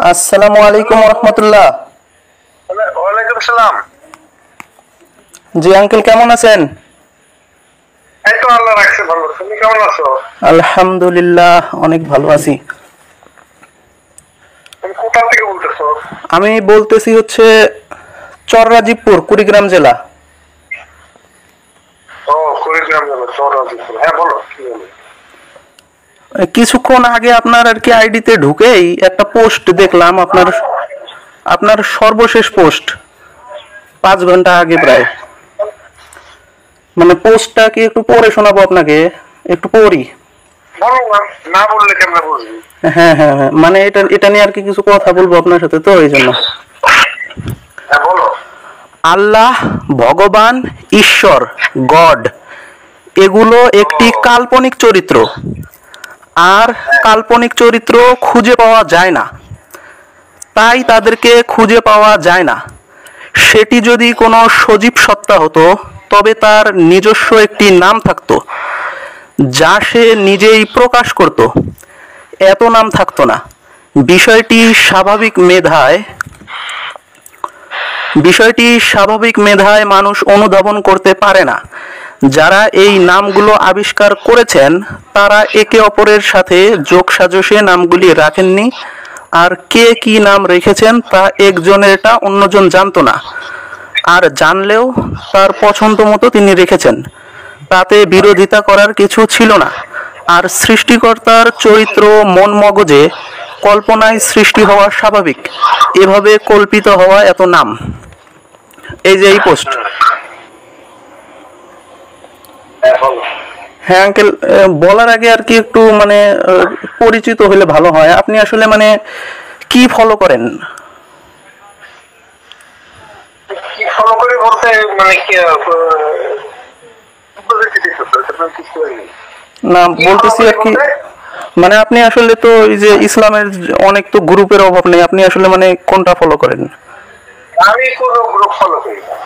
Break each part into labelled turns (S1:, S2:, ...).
S1: আসসালামু আলাইকুম রহমতুল্লাহ।
S2: ওয়ালাইকুম সালাম।
S1: জি আঙ্কেল, কেমন আছেন?
S2: এই তো আল্লাহ রাখছে ভালো। তুমি কেমন আছো?
S1: আলহামদুলিল্লাহ, অনেক ভালো আছি।
S2: তুমি কোথা থেকে বলতেছো?
S1: আমি বলতেছি হচ্ছে চররাজীবপুর, কুড়িগ্রাম জেলা।
S2: ও, কুড়িগ্রাম জেলা চররাজীবপুর। হ্যাঁ বলো, কি বলো?
S1: কিছুক্ষণ আগে আপনার আর কি আইডিতে ঢুকেই একটা পোস্ট দেখলাম, আপনার আপনার সর্বশেষ পোস্ট 5 ঘন্টা আগে প্রায়। মানে পোস্টটা কি একটু পড়ে শোনাবো আপনাকে? একটু পড়ি।
S2: বলো না, না বললে কেমন বুঝবি?
S1: হ্যাঁ হ্যাঁ হ্যাঁ, মানে এটা এটা নিয়ে আর কি কিছু কথা বলবো আপনার সাথে, তো এই জন্য।
S2: হ্যাঁ বলো।
S1: আল্লাহ, ভগবান, ঈশ্বর, গড, এগুলো একটি কাল্পনিক চরিত্র। আর কাল্পনিক চরিত্র খুঁজে পাওয়া যায় না, তাই তাদেরকে খুঁজে পাওয়া যায় না। সেটি যদি কোনো সজীব সত্তা হতো, তবে তার নিজস্ব একটি নাম থাকতো, যা সে নিজেই প্রকাশ করত। এত নাম থাকতো না। বিষয়টি স্বাভাবিক মেধায় বিষয়টি স্বাভাবিক মেধায় মানুষ অনুধাবন করতে পারে না। যারা এই নামগুলো আবিষ্কার করেছেন, তারা একে অপরের সাথে যোগসাজশে নামগুলি রাখেননি। আর কে কি নাম রেখেছেন তা একজনেরটা অন্যজন জানতো না। আর জানলেও তার পছন্দ মতো তিনি রেখেছেন, তাতে বিরোধিতা করার কিছু ছিল না। আর সৃষ্টিকর্তার চরিত্র মন মগজে কল্পনায় সৃষ্টি হওয়া স্বাভাবিক, এভাবে কল্পিত হওয়া এত নাম। এই যে এই পোস্ট।
S2: হ্যাঁ বলো।
S1: হ্যাঁ আঙ্কেল, বলার আগে আর কি একটু মানে পরিচিত হলে ভালো হয়। আপনি আসলে মানে কি ফলো করেন?
S2: কি ফলো করে বলতে মানে কি বুঝতে দিতেছো? তুমি কি করি?
S1: না,
S2: কি ফলো
S1: বলতেছি
S2: করি
S1: আর কি,
S2: বলতে?
S1: মানে আপনি আসলে তো এই যে ইসলামের অনেক তো গ্রুপের অভাব নেই, আপনি আসলে মানে কোনটা ফলো করেন?
S2: আমি কোনো গ্রুপ ফলো করি না।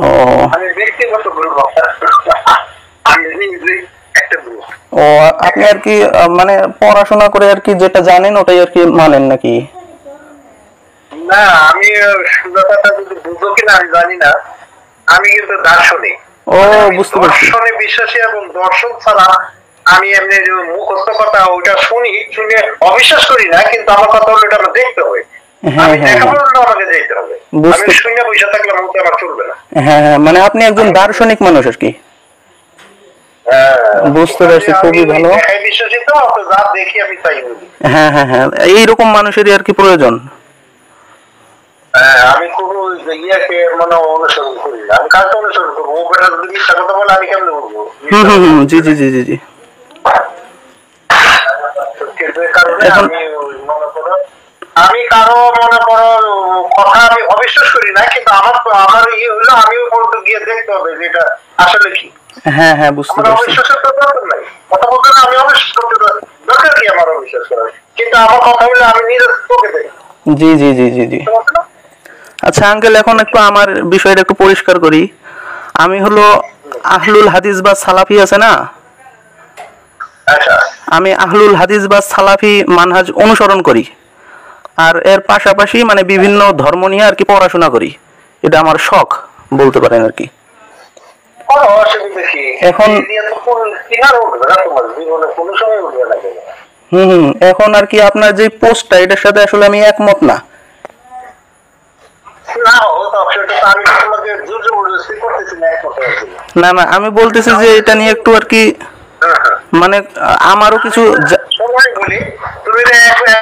S1: ও
S2: আমি ব্যক্তিগত গ্রুপ। আমি নিজে একটা গ্রুপ।
S1: ও, আপনি আর কি মানে পড়াশোনা করে আর কি যেটা জানেন ওটাই আর কি মানেন নাকি?
S2: না, আমি ব্যাপারটা যদি বুঝো কিনা আমি জানি না। আমি কিন্তু দার্শনিক।
S1: ও,
S2: আমি
S1: বুঝতে পারছি।
S2: দর্শনে বিশ্বাসী এবং দর্শন ছাড়া আমি এমনি যে মুখস্থ কথা ওইটা শুনে অবিশ্বাস করি না, কিন্তু আমার কথা হলো এটা আমার দেখতে হবে।
S1: হ্যাঁ
S2: আমি
S1: হ্যাঁ
S2: দেখা
S1: হ্যাঁ,
S2: পড়লে আমাকে যেতে হবে। আমি
S1: বুঝতে
S2: শুনে বসে থাকলে মুখে আমার চলবে না।
S1: হ্যাঁ হ্যাঁ, মানে আপনি একজন দার্শনিক মানুষ আর কি। বুঝতে পারছি,
S2: আমি
S1: খুবই
S2: ওই
S1: ভালো।
S2: দেখাই বিশ্বাসী, তো তো যা দেখি আমি তাই বলি।
S1: হ্যাঁ হ্যাঁ হ্যাঁ, এইরকম মানুষেরই আর কি প্রয়োজন।
S2: হ্যাঁ, আমি কোনো ইয়াকে মানে অনুসরণ করি না। আমি কাজটা অনুসরণ করবো। ও বেটা যদি মিথ্যা কথা বলে আমি কেমনে বলবো?
S1: হুম হুম হুম, জি জি জি জি জি।
S2: কারণে
S1: এখন
S2: আমি মনে করো আমি কারো মনে করো কথা আমি অবিশ্বাস করি না, কিন্তু আমার ইয়ে হইলো আমিও বলতে গিয়ে দেখতে হবে যে এটা আসলে কি।
S1: হ্যাঁ হ্যাঁ, বুঝতে
S2: আমার
S1: পারছি।
S2: অবিশ্বাসের তো দরকার নাই। কথা বলতে না, আমি অবিশ্বাস করতে দরকার কি আমার অবিশ্বাস করার? কিন্তু আমার কথা হইলে আমি নিজের চোখে দেখি।
S1: জি জি জি জি জি। আচ্ছা আঙ্কেল, এখন একটু আমার বিষয়টা একটু পরিষ্কার করি। আমি হলো আহলুল হাদিস বা সালাফি আছে না,
S2: আচ্ছা।
S1: আমি আহলুল হাদিস বা সালাফি মানহাজ অনুসরণ করি। আর এর পাশাপাশি মানে বিভিন্ন ধর্ম নিয়ে আর কি পড়াশোনা করি। এটা আমার শখ বলতে পারেন আর কি।
S2: কোনো অসুবিধা কি?
S1: এখন
S2: এই নিয়ে তো কোন কিনার উঠবে না, তোমার জীবনে কোনো সময় উঠবে না কেন?
S1: হুম হুম, এখন আর কি আপনার যে পোস্টটা এটার সাথে আসলে আমি একমত না।
S2: না, ও তো সেটা তো আমি তোমাকে জোর জবরদস্তি করতেছি না একমত হওয়ার জন্য।
S1: না না, আমি বলতেছি যে এটা নিয়ে একটু আর কি
S2: হ্যাঁ, হ্যাঁ।
S1: মানে আমারও কিছু
S2: সময় বলি, তুমি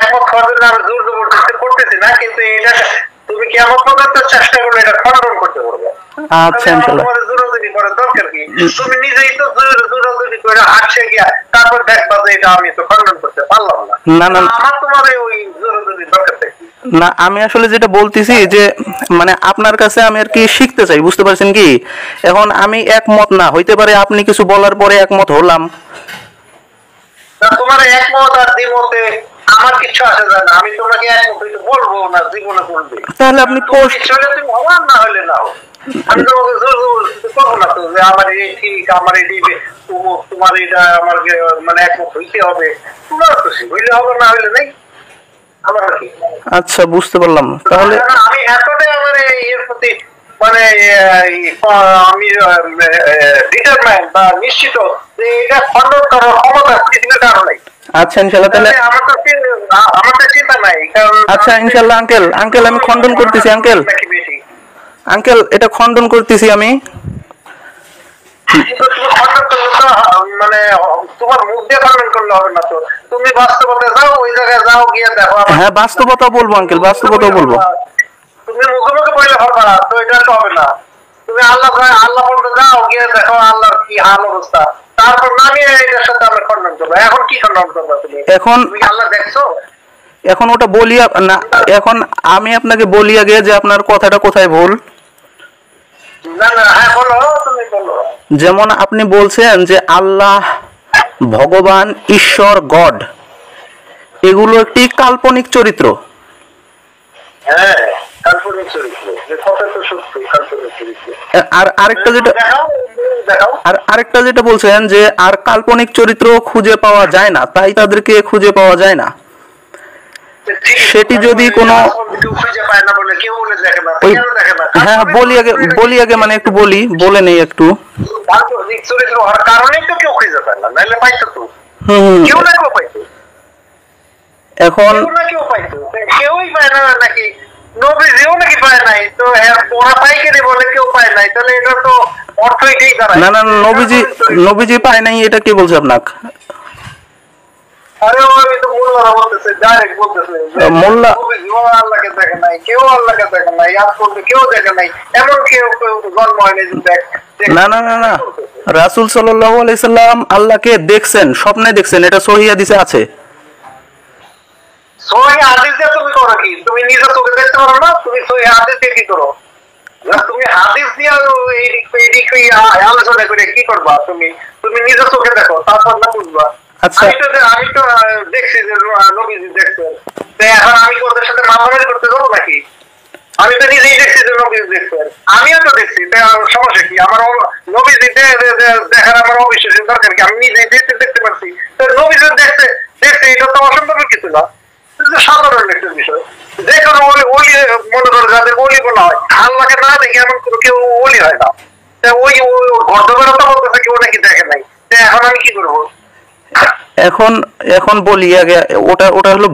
S2: একমত হওয়ার জন্য আমি জোর জবরদস্তি করতেছি না, কিন্তু এটা তুমি কেমন পর্যন্ত চেষ্টা করলে এটা খণ্ডন করতে পারবে।
S1: আচ্ছা ইনশাল্লাহ।
S2: তোমার জোরাজুরি করার দরকার কি? তুমি নিজেই তো জোরাজুরি করে হাঁটছে গিয়া তারপর দেখবা যে এটা আমি তো খণ্ডন করতে পারলাম না।
S1: না না
S2: আমার তোমার ওই জোরাজুরি দরকার কি?
S1: না, আমি আসলে যেটা বলতেছি যে মানে আপনার কাছে আমি আর কি শিখতে চাই, বুঝতে পারছেন কি? এখন আমি একমত না হইতে পারে, আপনি কিছু বলার পরে একমত হলাম।
S2: তোমার একমত আর দ্বিমতে আমার কিছু আসে যায় না। আমি তোমাকে একমত হইতে বলবো না, জীবনে বলবে।
S1: তাহলে আপনি পোস্ট
S2: চলে তুমি হওয়ার না হলে নাও। আমি তোমাকে জোর জবরদস্তি করবো না তো যে আমার এই ঠিক, আমার এই তোমার এটা আমার মানে একমত হইতে হবে। তোমার খুশি হইলে হবে, না হইলে নেই। আমার কি?
S1: আচ্ছা, বুঝতে পারলাম। তাহলে
S2: আমি এতটাই আমার এর প্রতি মানে আমি ডিটারমাইন্ড বা নিশ্চিত যে এটা খণ্ডন করার ক্ষমতা পৃথিবীর কারো নাই।
S1: আচ্ছা ইনশাল্লাহ, তাহলে
S2: আমার তো চিন্তা নাই, কারণ
S1: আচ্ছা ইনশাল্লাহ আঙ্কেল আমি খণ্ডন করতেছি আঙ্কেল এটা খণ্ডন করতেছি আমি।
S2: কিন্তু তুমি খণ্ডন করলে তো মানে তোমার মুখ দিয়ে খণ্ডন করলে হবে না, তো তুমি বাস্তবতা যাও, ওই জায়গায় যাও, গিয়ে দেখো।
S1: হ্যাঁ, বাস্তবতা বলবো আঙ্কেল, বাস্তবতা বলবো।
S2: তুমি মুখে মুখে বললে হবে না, তো এটা তো হবে না। তুমি আল্লাহ বলতে যাও, গিয়ে দেখো আল্লাহর কি হাল অবস্থা, তারপর নামিয়ে এটার সাথে আমরা খণ্ডন করবো। এখন কি খণ্ডন করবো তুমি? তুমি আল্লাহ দেখছো?
S1: এখন ওটা বলি না, এখন আমি আপনাকে বলি আগে যে আপনার কথাটা কোথায় ভুল।
S2: না না, হ্যাঁ বলো, তুমি বলো।
S1: যেমন আপনি বলছেন যে আল্লাহ, ভগবান, ঈশ্বর, গড এগুলো একটি কাল্পনিক চরিত্র।
S2: হ্যাঁ, কাল্পনিক চরিত্র, যে কথা তো সত্যি কাল্পনিক চরিত্র।
S1: আর আরেকটা যেটা বলছেন যে আর কাল্পনিক চরিত্র খুঁজে পাওয়া যায় না, তাই তাদেরকে খুঁজে পাওয়া যায় না। সেটি যদি কোনো হ্যাঁ বলি আগে মানে একটু বলে নেই একটু।
S2: চরিত্র হওয়ার কারণে তো কেউ খুঁজে পায় না, নাহলে পাইতো তো। কেউ না কেউ পাইতো,
S1: এখন
S2: কেউ পাইতো, কেউই পায় না নাকি? নবীজিও নাকি পায় নাই, তো ওরা পাইকারি বলে কেউ পায় নাই, তাহলে এটা তো অর্থ এটাই দাঁড়ায়।
S1: না না, নবীজি পায় নাই এটা কে বলছে আপনাকে?
S2: আরে আমি তো মোল্লারা বলতেছে, ডাইরেক্ট বলতেছে
S1: মোল্লা
S2: আল্লাহকে দেখে নাই, কেউ আল্লাহকে দেখে নাই, আজ পর্যন্ত কেউ দেখে নাই, এমন কেউ জন্ম হয়নি যে দেখ।
S1: না না না না, রাসূল সাল্লাল্লাহু আলাইহি সাল্লাম আল্লাহকে দেখছেন, স্বপ্নে দেখছেন, এটা সহিহ হাদিসে আছে।
S2: সহিহ হাদিস দিয়ে তুমি করো কি? তুমি নিজে চোখে দেখতে পারো না, তুমি সহিহ হাদিস দিয়ে কি করো? তুমি হাদিস দিয়ে এই আলোচনা করে কি করবা? তুমি নিজে চোখে দেখো, তারপর না বুঝবা।
S1: আচ্ছা,
S2: আমি তো দেখছি যে নবীজি দেখছেন, এখন আমি ওদের সাথে মারামারি করতে যাবো নাকি? আমি তো নিজেই দেখছি যে নবীজি দেখছেন, আমিও তো দেখছি, সমস্যা কি? আমার নবীজি দেখার আমার অবিশ্বাসের দরকার কি? আমি নিজেই দেখতে পারছি, নবীজি দেখছে, এটা তো অসম্ভবের কিছু না, সাধারণ একটা বিষয়। যে কোনো ওলি মনে করো, যাদের ওলি বলা হয়, আল্লাহকে না দেখে এমন কোনো কেউ ওলি হয় না। ওই ঘরদবেরতা বলতেছে কেউ নাকি দেখে নাই, এখন আমি কি করবো?
S1: এখন বলি আগে, ওটা হলো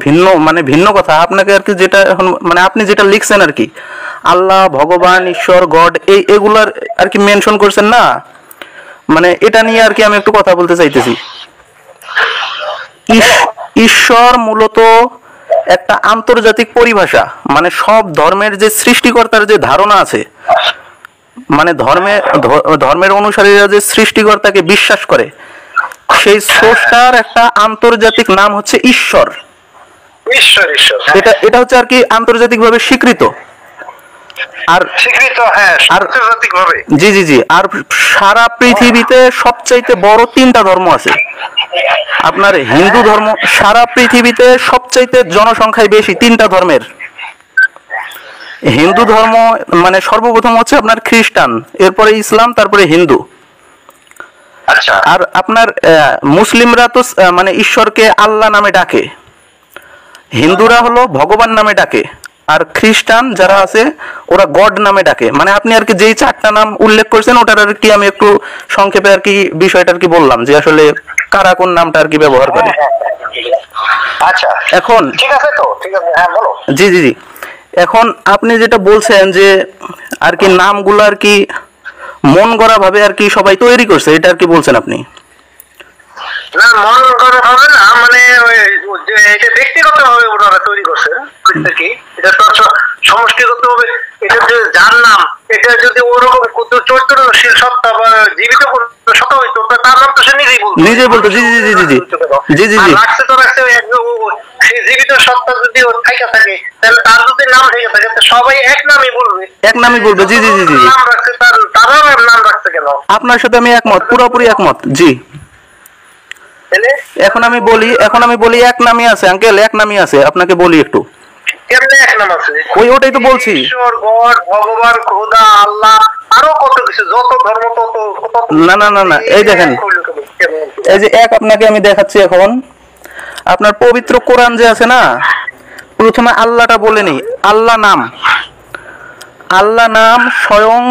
S1: ভিন্ন কথা। আপনাকে আর কি যেটা এখন মানে আপনি যেটা লিখছেন আর কি, আল্লাহ, ভগবান, ঈশ্বর, গড এগুলার আর কি মেনশন করছেন না, মানে এটা নিয়ে আর কি আমি একটু কথা বলতে চাইতেছি। ঈশ্বর মূলত একটা আন্তর্জাতিক পরিভাষা, মানে সব ধর্মের যে সৃষ্টিকর্তার যে ধারণা আছে, মানে ধর্মের অনুসারীরা যে সৃষ্টিকর্তাকে বিশ্বাস করে, সেই স্রষ্টার একটা আন্তর্জাতিক নাম হচ্ছে ঈশ্বর। এটা হচ্ছে আর কি আন্তর্জাতিকভাবে স্বীকৃত। আর জি জি জি, আর সারা পৃথিবীতে সবচাইতে বড় 3টা ধর্ম আছে। আপনার হিন্দু ধর্ম, সারা পৃথিবীতে সবচাইতে জনসংখ্যায় বেশি 3টা ধর্মের। হিন্দু ধর্ম মানে সর্বপ্রথম হচ্ছে আপনার খ্রিস্টান, এরপরে ইসলাম, তারপরে হিন্দু। আর আপনার মুসলিমরা তো মানে ঈশ্বরকে আল্লাহ নামে ডাকে, হিন্দুরা হলো ভগবান নামে ডাকে, আর খ্রিস্টান যারা আছে ওরা গড নামে ডাকে। মানে আপনি আর কি যেই 4টা নাম উল্লেখ করেছেন, ওটার আর কি আমি একটু সংক্ষেপে আর কি বিষয়টা আর কি বললাম যে আসলে কারা কোন নামটা আর কি ব্যবহার করে।
S2: আচ্ছা,
S1: এখন
S2: ঠিক আছে তো, ঠিক আছে, হ্যাঁ বলো।
S1: জি জি জি, এখন আপনি যেটা বলছেন যে আর কি নামগুলো আর কি মন গড়া ভাবে আর কি সবাই তৈরি করছে, এটা আর কি বলছেন আপনি?
S2: না, মন গড়া ভাবে না, মানে এটা ব্যক্তিগত ভাবে ওনারা তৈরি করছে কি, এটা তো সমষ্টিগত ভাবে। এটা যে যার নাম, এটা যদি ওরকম চরিত্রশীল সত্তা বা জীবিত সত্তা হইতো, তার নাম তো সে নিজেই বলতো।
S1: জি জি জি জি জি জি জি জি,
S2: রাখছে তো রাখছে, জীবিত সত্তা যদি ওর থাইকা থাকে, তাহলে তার যদি নাম থেকে থাকে, সবাই এক নামই বলবে।
S1: জি জি জি জি,
S2: নাম রাখছে, তারাও নাম রাখছে কেন?
S1: আপনার সাথে আমি একমত, পুরোপুরি একমত। জি, এখন আমি বলি এক নামই আছে আঙ্কেল, এক নামই আছে, আপনাকে বলি একটু।
S2: কেমনে এক নাম আছে?
S1: ওটাই তো বলছি,
S2: ঈশ্বর, গড, ভগবান, খোদা, আল্লাহ, আরো কত কিছু, যত ধর্ম তত।
S1: না না না না, এই দেখেন, এই যে এক আপনাকে আমি দেখাচ্ছি। এখন আপনার পবিত্র কোরআন যে আছে না, প্রথমে আল্লাহটা বলে নেই। আল্লাহ নাম, আল্লাহ নাম স্বয়ং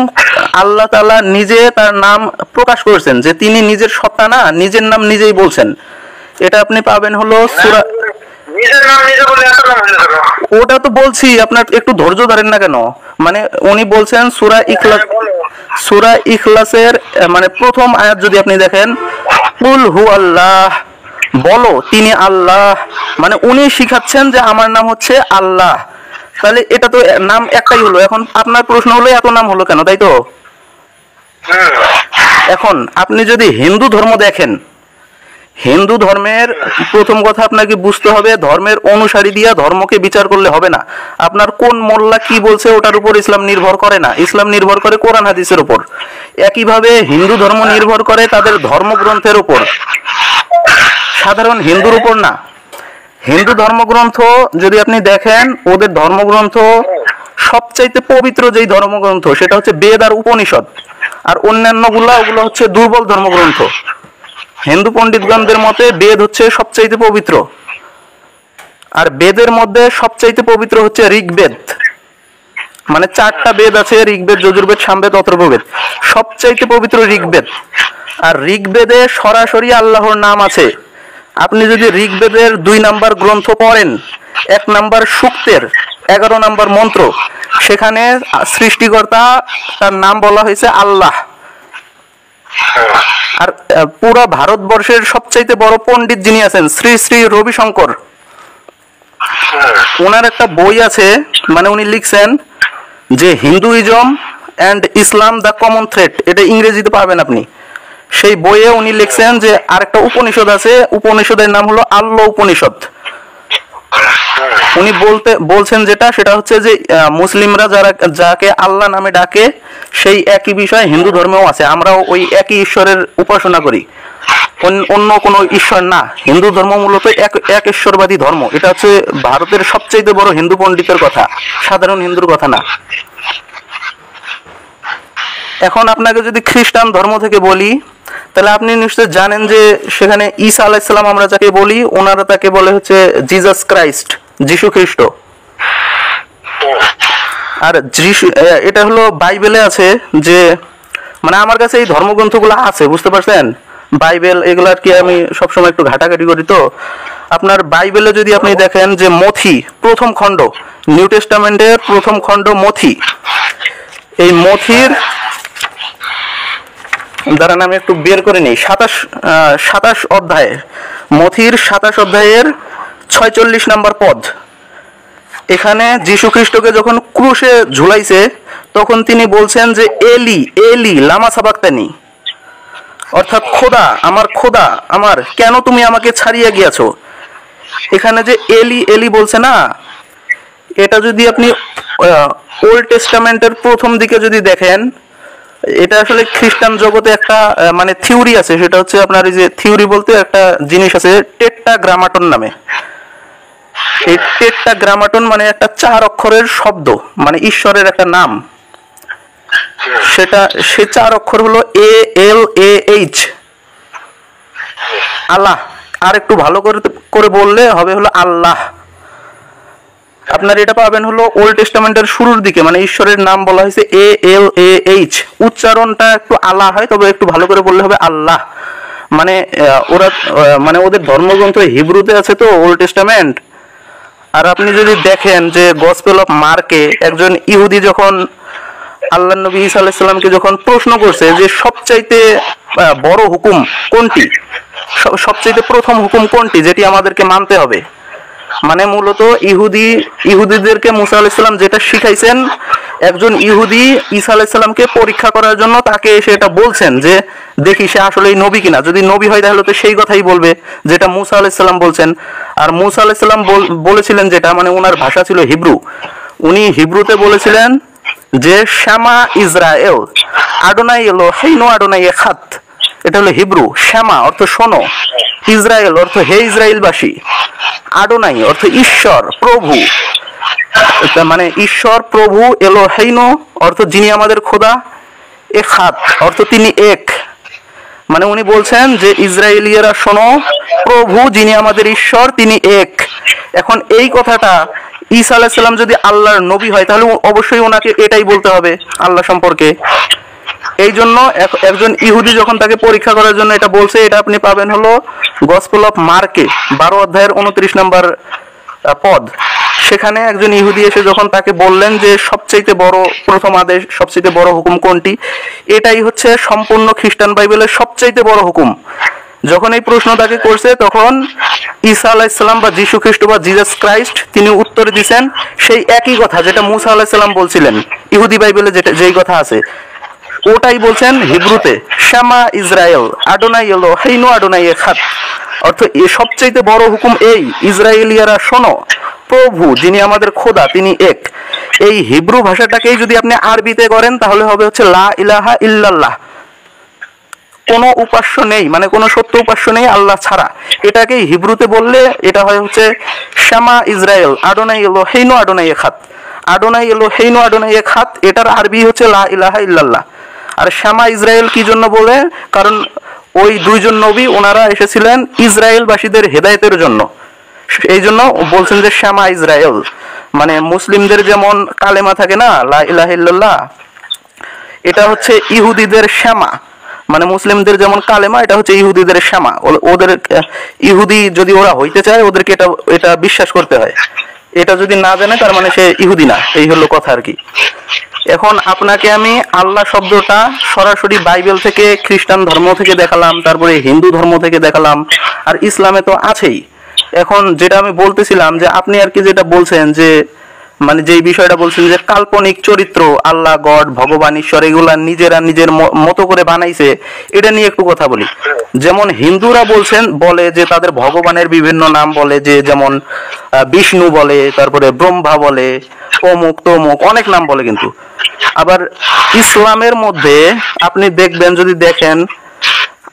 S1: আল্লাহ তাআলা নিজে তার নাম প্রকাশ করেছেন, যে তিনি নিজের সত্তা না, নিজের নাম নিজেই বলছেন। এটা আপনি পাবেন হলো সূরা,
S2: নিজের নাম নিজে বলে এত নাম হইলো কেন?
S1: ওটা তো বলছি, আপনার একটু ধৈর্য ধরেন না কেন। মানে উনি বলছেন সূরা ইখলাস, সূরা ইখলাসের মানে প্রথম আয়াত যদি আপনি দেখেন, কুল হু আল্লাহ, বলো তিনি আল্লাহ, মানে উনি শিখাচ্ছেন যে আমার নাম হচ্ছে আল্লাহ। তাহলে এটা তো নাম একটাই হলো। এখন আপনার প্রশ্ন হলো এত নাম হলো কেন, তাই তো? এখন আপনি যদি হিন্দু ধর্ম দেখেন, হিন্দু ধর্মের প্রথম কথা আপনাকে বুঝতে হবে, ধর্মের অনুসারী দিয়া ধর্মকে বিচার করলে হবে না। আপনার কোন মোল্লা কি বলছে ওটার উপর ইসলাম নির্ভর করে না, ইসলাম নির্ভর করে কোরআন হাদিসের উপর। একইভাবে হিন্দু ধর্ম নির্ভর করে তাদের ধর্মগ্রন্থের উপর, সাধারণ হিন্দুর উপর না। হিন্দু ধর্মগ্রন্থ যদি আপনি দেখেন, ওদের ধর্মগ্রন্থ সবচাইতে পবিত্র যেই ধর্মগ্রন্থ সেটা হচ্ছে বেদ আর উপনিষদ, আর অন্যান্যগুলা ওগুলো হচ্ছে দুর্বল ধর্মগ্রন্থ। হিন্দু পণ্ডিতগণদের মতে বেদ হচ্ছে সবচাইতে পবিত্র, আর বেদের মধ্যে সবচাইতে পবিত্র হচ্ছে ঋগ্বেদ। মানে 4টা বেদ আছে, ঋগ্বেদ, যজুর্বেদ, সামবেদ, অথর্ববেদ। সবচাইতে পবিত্র ঋগ্বেদ। আর ঋগ্বেদে সরাসরি আল্লাহর নাম আছে। আপনি যদি ঋগ্বেদের 2 নাম্বার গ্রন্থ পড়েন, 1 নাম্বার সূক্তের 11 নাম্বার মন্ত্র, সেখানে সৃষ্টিকর্তা তার নাম বলা হয়েছে আল্লাহ। আর পুরো ভারতবর্ষের সবচাইতে বড় পণ্ডিত যিনি আছেন, শ্রী শ্রী রবিশঙ্কর, ওনার একটা বই আছে, মানে উনি লিখছেন যে Hinduism and Islam the common thread, এটা ইংরেজিতে পাবেন আপনি। সেই বইয়ে উনি লিখছেন যে আরেকটা উপনিষদ আছে, উপনিষদের নাম হলো আল্লাহ উপনিষদ। উনি বলছেন যেটা, সেটা হচ্ছে যে মুসলিমরা যাকে আল্লাহ নামে ডাকে সেই একই বিষয় হিন্দু ধর্মেও আছে। আমরাও ওই একই ঈশ্বরের উপাসনা করি, অন্য কোনো ঈশ্বর না। হিন্দু ধর্ম মূলত এক ঈশ্বরবাদী ধর্ম। এটা হচ্ছে ভারতের সবচেয়ে বড় হিন্দু পণ্ডিতের কথা, সাধারণ হিন্দুর কথা না। এখন আপনাকে যদি খ্রিস্টান ধর্ম থেকে বলি, তাহলে আপনি নিশ্চয় জানেন যে সেখানে ঈসা আলাইহিস সালাম আমরা যাকে বলি, ওনারা তাকে বলে হচ্ছে জিসাস ক্রাইস্ট, যিশু খ্রিস্ট। আর এটা হলো বাইবেলে আছে, যে মানে আমার কাছে এই ধর্মগ্রন্থগুলো আছে, বুঝতে পারছেন? বাইবেল এগুলো আর কি আমি সবসময় একটু ঘাটাঘাটি করি। তো আপনার বাইবেলে যদি আপনি দেখেন যে মথি প্রথম খণ্ড, নিউ টেস্টামেন্টের প্রথম খণ্ড মথি, এই মথির দ্বারা আমি একটু বের করে নিই, 27 অধ্যায়, মথির 27 অধ্যায়ের 46 নাম্বার পদ। এখানে যীশু খ্রিস্টকে যখন ক্রুশে ঝুলাইছে, তখন তিনি বলছেন যে এলি এলি লামা সাবাক্তানি, অর্থাৎ খোদা আমার কেন তুমি আমাকে ছাড়িয়ে গিয়েছো। এখানে যে এলি এলি বলছে না, এটা যদি আপনি ওল্ড টেস্টামেন্টের প্রথম দিকে যদি দেখেন, এটা আসলে খ্রিস্টান জগতে একটা মানে থিওরি আছে। সেটা হচ্ছে আপনার এই যে থিওরি বলতে একটা জিনিস আছে টেট্রাগ্রামাটন নামে। এই টেট্রাগ্রামাটন মানে একটা 4 অক্ষরের শব্দ, মানে ঈশ্বরের একটা নাম। সেটা সে 4 অক্ষর হলো ALAH, আল্লাহ। আর একটু ভালো করে বললে হবে হলো আল্লাহ। আপনার এটা পাবেন হলো ওল্ড টেস্টামেন্টের শুরুর দিকে, মানে ঈশ্বরের নাম বলা হয়েছে ALAH। উচ্চারণটা একটু আল্লাহ হয়, তবে একটু ভালো করে বললে হবে আল্লাহ। মানে ওরা মানে ওদের ধর্মগ্রন্থ হিব্রুতে আছে তো, ওল্ড টেস্টামেন্ট। আর আপনি যদি দেখেন যে গসপেল অফ মার্কে একজন ইহুদি যখন আল্লাহ নবী ঈসা আলাইহিস সালামকে যখন প্রশ্ন করছে যে সবচাইতে বড় হুকুম কোনটি, সবচাইতে প্রথম হুকুম কোনটি যেটি আমাদেরকে মানতে হবে, মানে মূলত ইহুদিদেরকে মুসা আলাইহিস সালাম যেটা শিখাইছেন, একজন ইহুদি ঈসা আলাইহিস সালামকে পরীক্ষা করার জন্য তাকে এসে এটা বলছেন যে দেখি সে আসলেই নবী কিনা। যদি নবী হয় তাহলে তো সেই কথাই বলবে যেটা মুসা আলাইহিস সালাম বলছেন। আর মুসা আলাইহিস সালাম বলেছিলেন যেটা, মানে ওনার ভাষা ছিল হিব্রু, উনি হিব্রুতে বলেছিলেন যে শ্যামা ইসরায়েল আডোনাই এলোহেইনু আডোনাই এখাত। এটা হলো হিব্রু। শ্যামা অর্থ শোনো, ইসরায়েল অর্থ হে ইসরায়েলবাসী, আডোনাই অর্থ ঈশ্বর প্রভু, মানে ঈশ্বর প্রভু, এলোহেইনু অর্থ যিনি আমাদের খোদা, এখাত অর্থ তিনি এক। মানে উনি বলছেন যে ইসরায়েলিয়ারা শোনো, প্রভু যিনি আমাদের ঈশ্বর তিনি এক। এখন এই কথাটা ঈসা আলাইহিস সালাম যদি আল্লাহর নবী হয় তাহলে অবশ্যই ওনাকে এটাই বলতে হবে আল্লাহ সম্পর্কে। এই জন্য একজন ইহুদি যখন তাকে পরীক্ষা করার জন্য এটা বলছে, এটা আপনি পাবেন হলো গসপেল অফ মার্কে 12 অধ্যায়ের 29 নম্বর পদ। সেখানে একজন ইহুদি এসে যখন তাকে বললেন যে সবচেয়ে বড় প্রথম আদেশ, সবচেয়ে বড় হুকুম কোনটি, এটাই হচ্ছে সম্পূর্ণ খ্রিস্টান বাইবেলের সবচেয়ে বড় হুকুম। যখন এই প্রশ্ন তাকে করছে তখন ঈসা আলাইহিস সালাম বা যীশু খ্রিস্ট বা জিসাস ক্রাইস্ট তিনি উত্তর দিয়েছেন সেই একই কথা যেটা মুসা আলাইহিস সালাম বলছিলেন। ইহুদি বাইবেলে যেই কথা আছে ওটাই বলছেন হিব্রুতে, শামা ইসরায়েল আডোনাই এলোহেইনু আডোনাই এখাদ। অর্থ এ সবচেয়ে বড় হুকুম এই, ইসরায়েলিয়ারা শোনো, প্রভু যিনি আমাদের খোদা তিনি এক। এই হিব্রু ভাষাটাকেই যদি আপনি আরবিতে করেন তাহলে হবে হচ্ছে লা ইলাহা ইল্লাল্লাহ, কোনো উপাস্য নেই, মানে কোনো সত্য উপাস্য নেই আল্লাহ ছাড়া। এটাকে হিব্রুতে বললে এটা হয় হচ্ছে শামা ইসরায়েল আডোনাই এলোহেইনু আডোনাই এখাদ। আডোনাই এলোহেইনু আডোনাই এখাদ এটার আরবি হচ্ছে লা ইলাহা ইল্লাল্লাহ। আর শামা ইসরায়েল কি জন্য বলে, কারণ ওই দুইজন নবী ওনারা এসেছিলেন ইসরায়েলবাসীদের হেদায়েতের জন্য, এই জন্য বলছেন যে শামা ইসরায়েল। মানে মুসলিমদের যেমন কালেমা থাকে না লা ইলাহা ইল্লাল্লাহ, এটা হচ্ছে ইহুদিদের শামা। মানে মুসলিমদের যেমন কালেমা, এটা হচ্ছে ইহুদিদের শামা। ওদের ইহুদি যদি ওরা হইতে চায় ওদেরকে এটা বিশ্বাস করতে হয়। এটা যদি না জানে তার মানে সে ইহুদি না, এই হলো কথা আর কি। এখন আপনাকে আমি আল্লাহ শব্দটা সরাসরি বাইবেল থেকে, খ্রিস্টান ধর্ম থেকে দেখালাম, তারপরে হিন্দু ধর্ম থেকে দেখালাম, আর ইসলামে তো আছেই। এখন যেটা আমি বলতেছিলাম যে আপনি আর কি যেটা বলছেন যে মানে যেই বিষয়টা বলছেন যে কাল্পনিক চরিত্র আল্লাহ, গড, ভগবান, ঈশ্বর এগুলা নিজেরা নিজের মতো করে বানাইছে, এটা নিয়ে একটু কথা বলি। যেমন হিন্দুরা বলে যে তাদের ভগবানের বিভিন্ন নাম বলে, যে যেমন বিষ্ণু বলে, তারপরে ব্রহ্মা বলে, অমুক তমুক অনেক নাম বলে। কিন্তু আবার ইসলামের মধ্যে আপনি দেখবেন, যদি দেখেন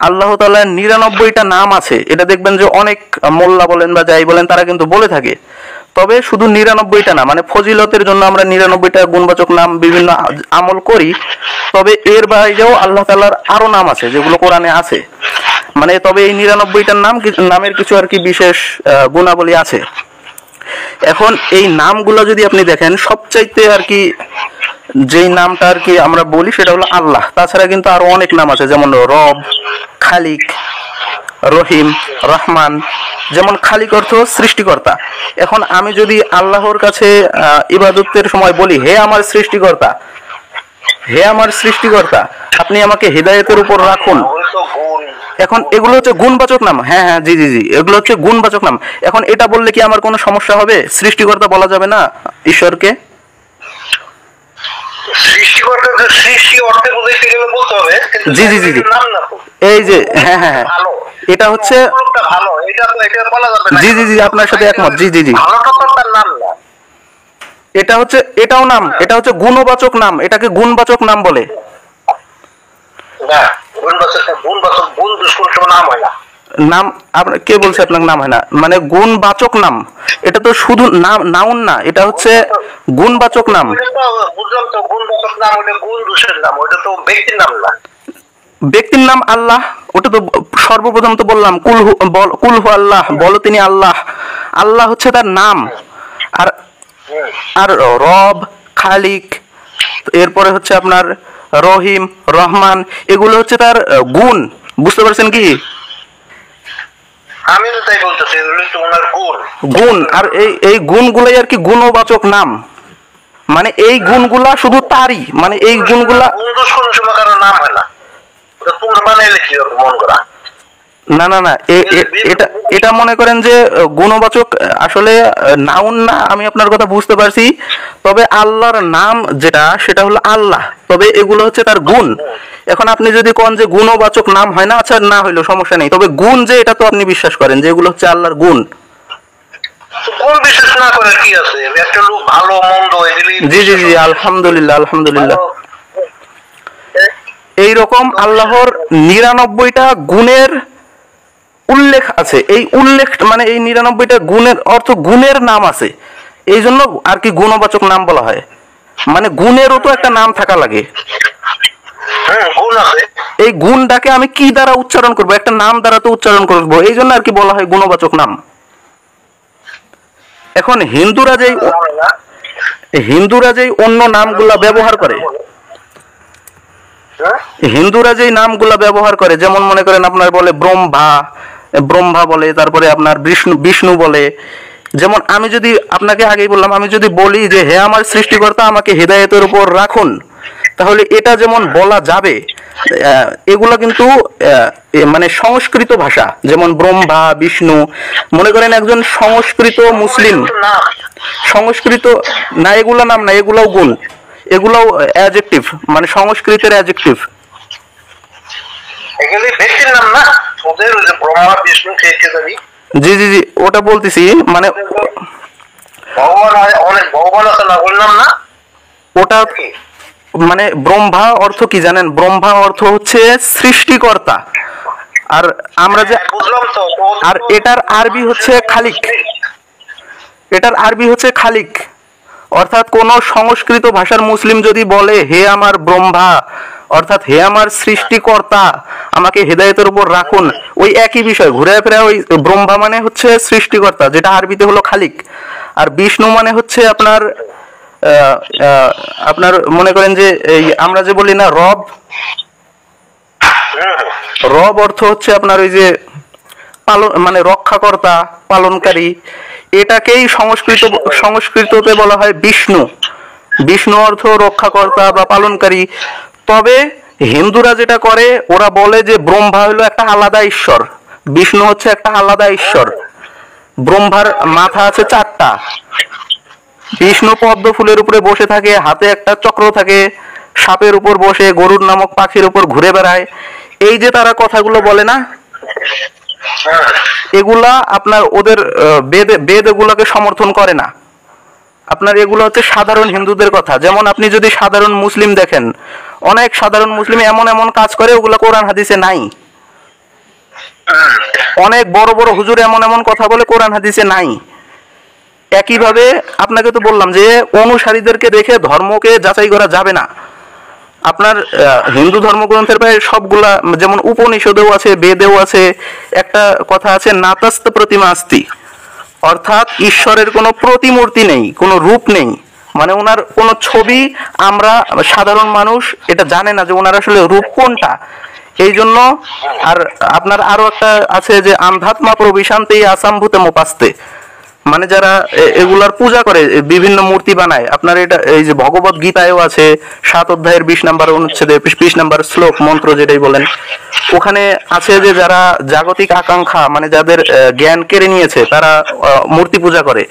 S1: আল্লাহ তাআলার 99টা নাম আছে, এটা দেখবেন যে অনেক মোল্লা বলেন বা যাই বলেন তারা কিন্তু বলে থাকে। তবে শুধু 99টা না, মানে ফজিলতের জন্য আমরা 99টা গুণবাচক নাম বিভিন্ন আমল করি, তবে এর বাইরেও আল্লাহ তাআলার আরো নাম আছে যেগুলো কোরআনে আছে। মানে তবে এই 99টার নামের কিছু আর কি বিশেষ গুণাবলী আছে। এখন এই নামগুলো যদি আপনি দেখেন, সবচাইতে আর কি যেই নামটা আর কি আমরা বলি সেটা হলো আল্লাহ। তাছাড়া কিন্তু আরো অনেক নাম আছে, যেমন রব, খালিক, রহিম, রহমান। যেমন খালিক অর্থ সৃষ্টিকর্তা। এখন আমি যদি আল্লাহর কাছে ইবাদতের সময় বলি, হে আমার সৃষ্টিকর্তা, হে আমার সৃষ্টিকর্তা, আপনি আমাকে হেদায়েতের উপর রাখুন, এখন এগুলো হচ্ছে গুণবাচক নাম। হ্যাঁ হ্যাঁ, জি জি জি, এগুলো হচ্ছে গুণবাচক নাম। এখন এটা বললে কি আমার কোনো সমস্যা হবে? সৃষ্টিকর্তা বলা যাবে না ঈশ্বরকে? জি জি জি জি, এই যে হ্যাঁ হ্যাঁ হ্যাঁ, এটা হচ্ছে জি জি জি, আপনার সাথে একমত। জি জি জি, এটা হচ্ছে এটাও নাম, এটা হচ্ছে গুণবাচক নাম, এটাকে গুণবাচক নাম বলে। নাম আপনার কে বলছে আপনার নাম হয় না? মানে গুণবাচক নাম, এটা তো শুধু নাম, নাউন না, এটা হচ্ছে গুণবাচক নাম। ব্যক্তির নাম আল্লাহ, ওটা তো সর্বপ্রথম তো বললাম কুলহু আল্লাহ, বলো তিনি আল্লাহ। আল্লাহ হচ্ছে তার নাম। আর আর রব, খালিক, এরপরে হচ্ছে আপনার রহিম, রহমান, এগুলো হচ্ছে তার গুণ। বুঝতে পারছেন কি?
S2: আমি তো তাই বলতেছি, এগুলো তো ওনার গুণ।
S1: গুণ, আর এই গুণগুলাই আর কি গুণবাচক নাম। মানে এই গুণগুলা শুধু তারই, মানে এই গুণগুলা
S2: গুণ দোষ কোন সময় কারো নাম হয় না, ওটা তোমরা বানাইলে কি হবে মন করা।
S1: না না না, এটা মনে করেন যে গুণবাচক আসলে নাউন না, আমি আপনার কথা বুঝতে পারছি। তবে আল্লাহর নাম যেটা সেটা হলো আল্লাহ, তবে এগুলো হচ্ছে তার গুণ। এখন আপনি যদি কোন যে গুণবাচক নাম হয় না, আচ্ছা না হইলো সমস্যা নেই, তবে গুণ যে এটা তো আপনি বিশ্বাস করেন যে এগুলো হচ্ছে আল্লাহর গুণ।
S2: কোন বিশ্বাস না করে কি আছে, একটা লোক ভালো মন্দ এগুলি।
S1: জি জি জি, আলহামদুলিল্লাহ আলহামদুলিল্লাহ। এইরকম আল্লাহর 99টা গুণের উল্লেখ আছে। এই উল্লেখ মানে এই 99টা গুণের অর্থ গুণের নাম আছে, এই জন্য আর কি গুণবাচক নাম বলা হয়। মানে গুণেরও তো একটা নাম থাকা লাগে। এই গুণটাকে আমি কি দ্বারা উচ্চারণ করব? একটা নাম দ্বারা তো উচ্চারণ করব, এই জন্য আর কি বলা হয় গুণবাচক নাম। এখন হিন্দুরা যেই অন্য নামগুলা ব্যবহার করে, যেমন মনে করেন আপনার বলে ব্রহ্মা বলে, তারপরে আপনার বিষ্ণু বলে। যেমন আমি যদি আপনাকে আগেই বললাম, আমি যদি বলি যে হে আমার সৃষ্টিকর্তা আমাকে হেদায়েতের উপর রাখুন, তাহলে এটা যেমন বলা যাবে। এগুলো কিন্তু মানে সংস্কৃত ভাষা, যেমন ব্রহ্মা বিষ্ণু। মনে করেন একজন সংস্কৃত মুসলিম, সংস্কৃত না, এগুলো নাম না, এগুলাও গুণ, এগুলাও অ্যাডজেক্টিভ, মানে সংস্কৃতের অ্যাডজেক্টিভ। জি জি জি, ওটা বলতেছি, মানে ওটা মানে ব্রহ্মা অর্থ কি জানেন? ব্রহ্মা অর্থ হচ্ছে সৃষ্টিকর্তা। আর আমরা যে আর এটার আরবি হচ্ছে খালিক, অর্থাৎ কোন সংস্কৃত ভাষার মুসলিম যদি বলে হে আমার ব্রহ্মা, অর্থাৎ হে আমার সৃষ্টিকর্তা আমাকে হেদায়েতের উপর রাখুন, ওই একই বিষয় ঘুরে ফিরে। ওই ব্রহ্মা মানে হচ্ছে সৃষ্টিকর্তা, যেটা আরবিতে হলো খালিক। আর বিষ্ণু মানে হচ্ছে আপনার আপনার মনে করেন যে এই আমরা যে বলি না রব অর্থ হচ্ছে আপনার ওই যে পালন, মানে রক্ষাকর্তা, পালনকারী। এটাকেই সংস্কৃততে বলা হয় বিষ্ণু অর্থ রক্ষাকর্তা বা পালনকারী। তবে হিন্দুরা যেটা করে, ওরা বলে যে ব্রহ্মা হলো একটা আলাদা ঈশ্বর, বিষ্ণু হচ্ছে একটা আলাদা ঈশ্বর। ব্রহ্মার মাথা আছে 4টা, বিষ্ণু পদ্ম ফুলের উপরে বসে থাকে, হাতে একটা চক্র থাকে, সাপের উপর বসে, গরুর নামক পাখির উপর ঘুরে বেড়ায়। এই যে তারা কথাগুলো বলে না, এগুলা আপনার ওদের বেদ এগুলাকে সমর্থন করে না। আপনার এগুলো হচ্ছে সাধারণ হিন্দুদের কথা। যেমন আপনি যদি সাধারণ মুসলিম দেখেন, অনেক সাধারণ মুসলিম এমন এমন কাজ করে ওগুলো কোরআন হাদিসে নাই। অনেক বড় বড় হুজুর এমন এমন কথা বলে কোরআন হাদিসে নাই। একইভাবে আপনাকে তো বললাম যে অনুসারীদেরকে দেখে ধর্মকে যাচাই করা যাবে না। আপনার হিন্দু ধর্মগ্রন্থের প্রায় সবগুলা, যেমন উপনিষদেও আছে, বেদেও আছে, একটা কথা আছে নাতস্ত প্রতিমা আস্তি, অর্থাৎ ঈশ্বরের কোনো প্রতিমূর্তি নেই, কোনো রূপ নেই, মানে ওনার কোনো ছবি আমরা সাধারণ মানুষ এটা জানে না যে ওনার আসলে রূপ কোনটা। এই জন্য আর আপনার আরো একটা আছে যে আন্ধাত্মা প্রবিশান্তে আসাম্ভূতে মোপাস্তে, মানে যারা এগুলার পূজা করে, বিভিন্ন মূর্তি বানায়। আপনার এটা এই যে ভগবত গীতায়ও আছে 7 অধ্যায়ের 20 নম্বর অনুচ্ছেদে 20 নম্বর শ্লোক, মন্ত্র যেটাই বলেন, ওখানে আছে যে যারা জাগতিক আকাঙ্ক্ষা, মানে যাদের জ্ঞান কেড়ে নিয়েছে, তারা মূর্তি পূজা করে।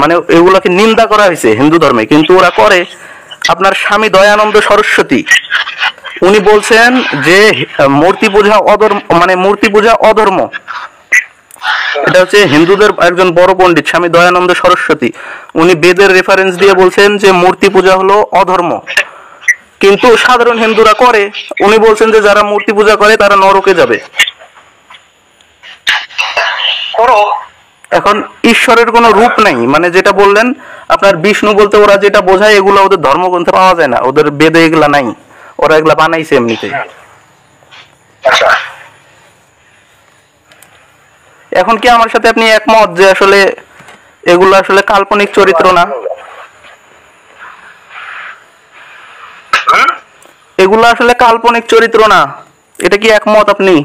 S1: মানে এগুলোকে নিন্দা করা হয়েছে হিন্দু ধর্মে, কিন্তু ওরা করে। আপনার স্বামী দয়ানন্দ সরস্বতী উনি বলছেন যে মূর্তি পূজা অধর্ম। এটা হচ্ছে হিন্দুদের একজন বড় পণ্ডিত স্বামী দয়ানন্দ সরস্বতী, উনি বেদের রেফারেন্স দিয়ে বলছেন যে মূর্তি পূজা হলো অধর্ম, কিন্তু সাধারণ হিন্দুরা করে। উনি বলছেন যে যারা মূর্তি পূজা করে তারা নরকে যাবে। এখন ঈশ্বরের কোনো রূপ নাই, মানে যেটা বললেন আপনার বিষ্ণু বলতে ওরা যেটা বোঝায়, এগুলো ওদের ধর্মগ্রন্থে পাওয়া যায় না, ওদের বেদে এগুলা নাই, ওরা এগুলা বানাইছে এমনিতে। এখন কি আমার সাথে আপনি একমত যে আসলে এগুলো আসলে কাল্পনিক চরিত্র না? এগুলো আসলে কাল্পনিক চরিত্র না, এটা কি একমত আপনি?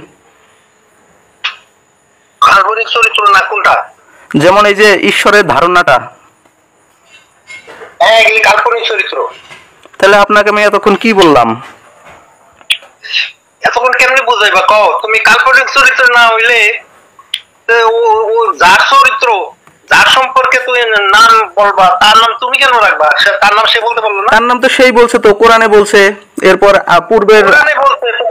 S2: কাল্পনিক চরিত্র না কোনটা?
S1: যেমন এই যে ঈশ্বরের ধারণাটা,
S2: এগুলি কাল্পনিক চরিত্র।
S1: তাহলে আপনাকে আমি এতক্ষণ কি বললাম?
S2: এতক্ষণ কেমনে বুঝাইবা কও? তুমি কাল্পনিক চরিত্র না হইলে ও যার চরিত্র, যার সম্পর্কে তুমি নাম বলবা, তার নাম তুমি কেন রাখবা? তার নাম সে বলতে পারলো না?
S1: তার নাম তো সেই বলছে, তো কোরআনে বলছে। এরপর পূর্বের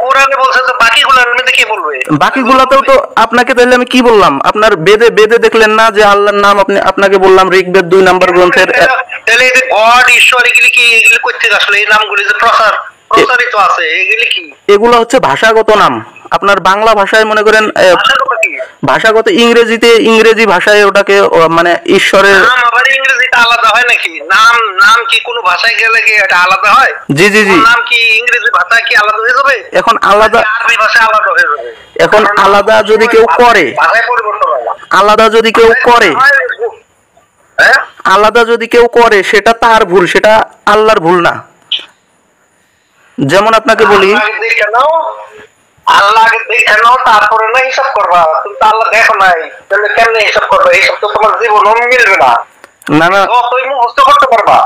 S2: কোরআনে বলছে, তো বাকিগুলোর মধ্যে কে বলবে?
S1: বাকিগুলাতেও তো আপনাকে, তাহলে আমি কি বললাম? আপনার বেদে দেখলেন না যে আল্লাহর নাম আপনাকে বললাম ঋগ্বেদ 2 নম্বর গ্রন্থের।
S2: তাহলে এই যে গড, ঈশ্বর, এগুলি কি, এগুলি কই থেকে আসলে? এই নামগুলি যে প্রচারিত আছে, এগুলি কি?
S1: এগুলো হচ্ছে ভাষাগত নাম। আপনার বাংলা ভাষায় মনে করেন, ভাষাগত ইংরেজি ভাষায় ওটাকে মানে ঈশ্বরের
S2: নাম আবার ইংরেজিতে আলাদা হয় নাকি? নাম কি কোনো ভাষায় গেলে কি এটা আলাদা হয়?
S1: জি জি জি।
S2: নাম কি ইংরেজি ভাষায় কি আলাদা হয়ে যাবে?
S1: এখন আলাদা,
S2: আরবি ভাষায় আলাদা হয়ে যাবে।
S1: এখন আলাদা যদি কেউ করে,
S2: ভাষায় পরিবর্তন হয়,
S1: আলাদা যদি কেউ করে,
S2: হ্যাঁ
S1: আলাদা যদি কেউ করে সেটা তার ভুল, সেটা আল্লাহর ভুল না। যেমন আপনাকে বলি,
S2: আল্লাহকে দেখে নাও, আল্লাহকে দেখে নাও, তারপরে না হিসাব করবা। তুমি তো আল্লাহ দেখো নাই, তাহলে কেমনে হিসাব করবে? এইসব তো তোমার জীবন মিলবে না।
S1: না না
S2: যতই মুখস্থ করতে পারবা,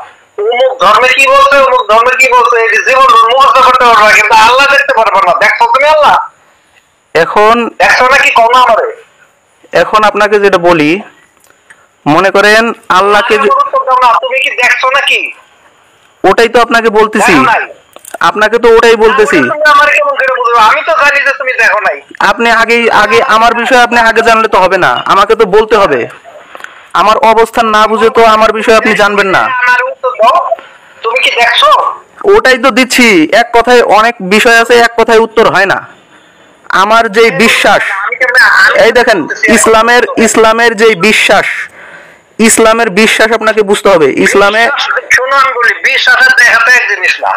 S2: অমুক ধর্মে কি বলছে, অমুক ধর্মে কি বলছে, এই জীবন মুখস্থ করতে পারবা, কিন্তু আল্লাহ দেখতে পারবা না। দেখছো তুমি আল্লাহ?
S1: এখন
S2: দেখছো নাকি কম আমারে?
S1: এখন আপনাকে যেটা বলি, মনে করেন আল্লাহকে
S2: তুমি কি দেখছো নাকি?
S1: ওটাই তো আপনাকে বলতেছি,
S2: দেখো নাই?
S1: আপনাকে তো ওটাই বলতেছি।
S2: তুমি আমারে কেমন করে বুঝবে? আমি তো জানি যে তুমি দেখো নাই।
S1: আপনি আগে আমার বিষয়ে আপনি আগে জানলে তো হবে না, আমাকে তো বলতে হবে। আমার অবস্থান না বুঝে তো আমার বিষয়ে আপনি জানবেন না।
S2: আমার উত্তর দাও, তুমি কি দেখছো?
S1: ওটাই তো দিচ্ছি, এক কথায় অনেক বিষয় আছে, এক কথায় উত্তর হয় না। আমার যে বিশ্বাস, এই দেখেন ইসলামের যে বিশ্বাস, ইসলামের বিশ্বাস আপনাকে বুঝতে হবে। ইসলামে
S2: শোনো, আমি বলি বিশ্বাসের দেখাতে এক জিনিস না।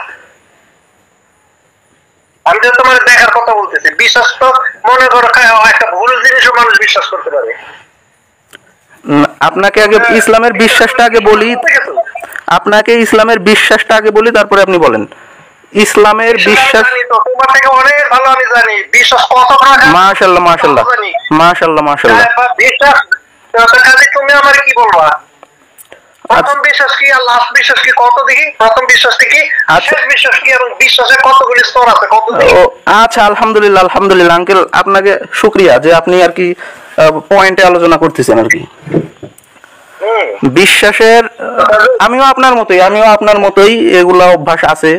S2: আমি তো তোমার দেখার কথা বলতেছি। বিশ্বাস তো মনে করো একটা ভুল জিনিসও মানুষ বিশ্বাস করতে পারে।
S1: আপনাকে আগে ইসলামের বিশ্বাসটা আগে বলি, আপনাকে ইসলামের বিশ্বাসটা আগে বলি, তারপরে আপনি বলেন। ইসলামের বিশ্বাস
S2: তোমার থেকে অনেক ভালো আমি জানি বিশ্বাস কত প্রকার।
S1: মাশাআল্লাহ মাশাআল্লাহ মাশাআল্লাহ মাশাআল্লাহ।
S2: বিশ্বাস কাজে তুমি আমার কি বলবা? প্রথম বিশ্বাস কি আর লাস্ট বিশ্বাস কি? কত দেখি প্রথম বিশ্বাস কি, শেষ বিশ্বাস কি, এবং বিশ্বাসের কতগুলি স্তর আছে কত দেখি?
S1: আচ্ছা, আলহামদুলিল্লাহ আলহামদুলিল্লাহ আঙ্কেল, আপনাকে শুকরিয়া যে আপনি আর কি পয়েন্টে আলোচনা করতেছেন আর কি। বিশ্বাসের আমিও আপনার মতোই এগুলা অভ্যাস আছে,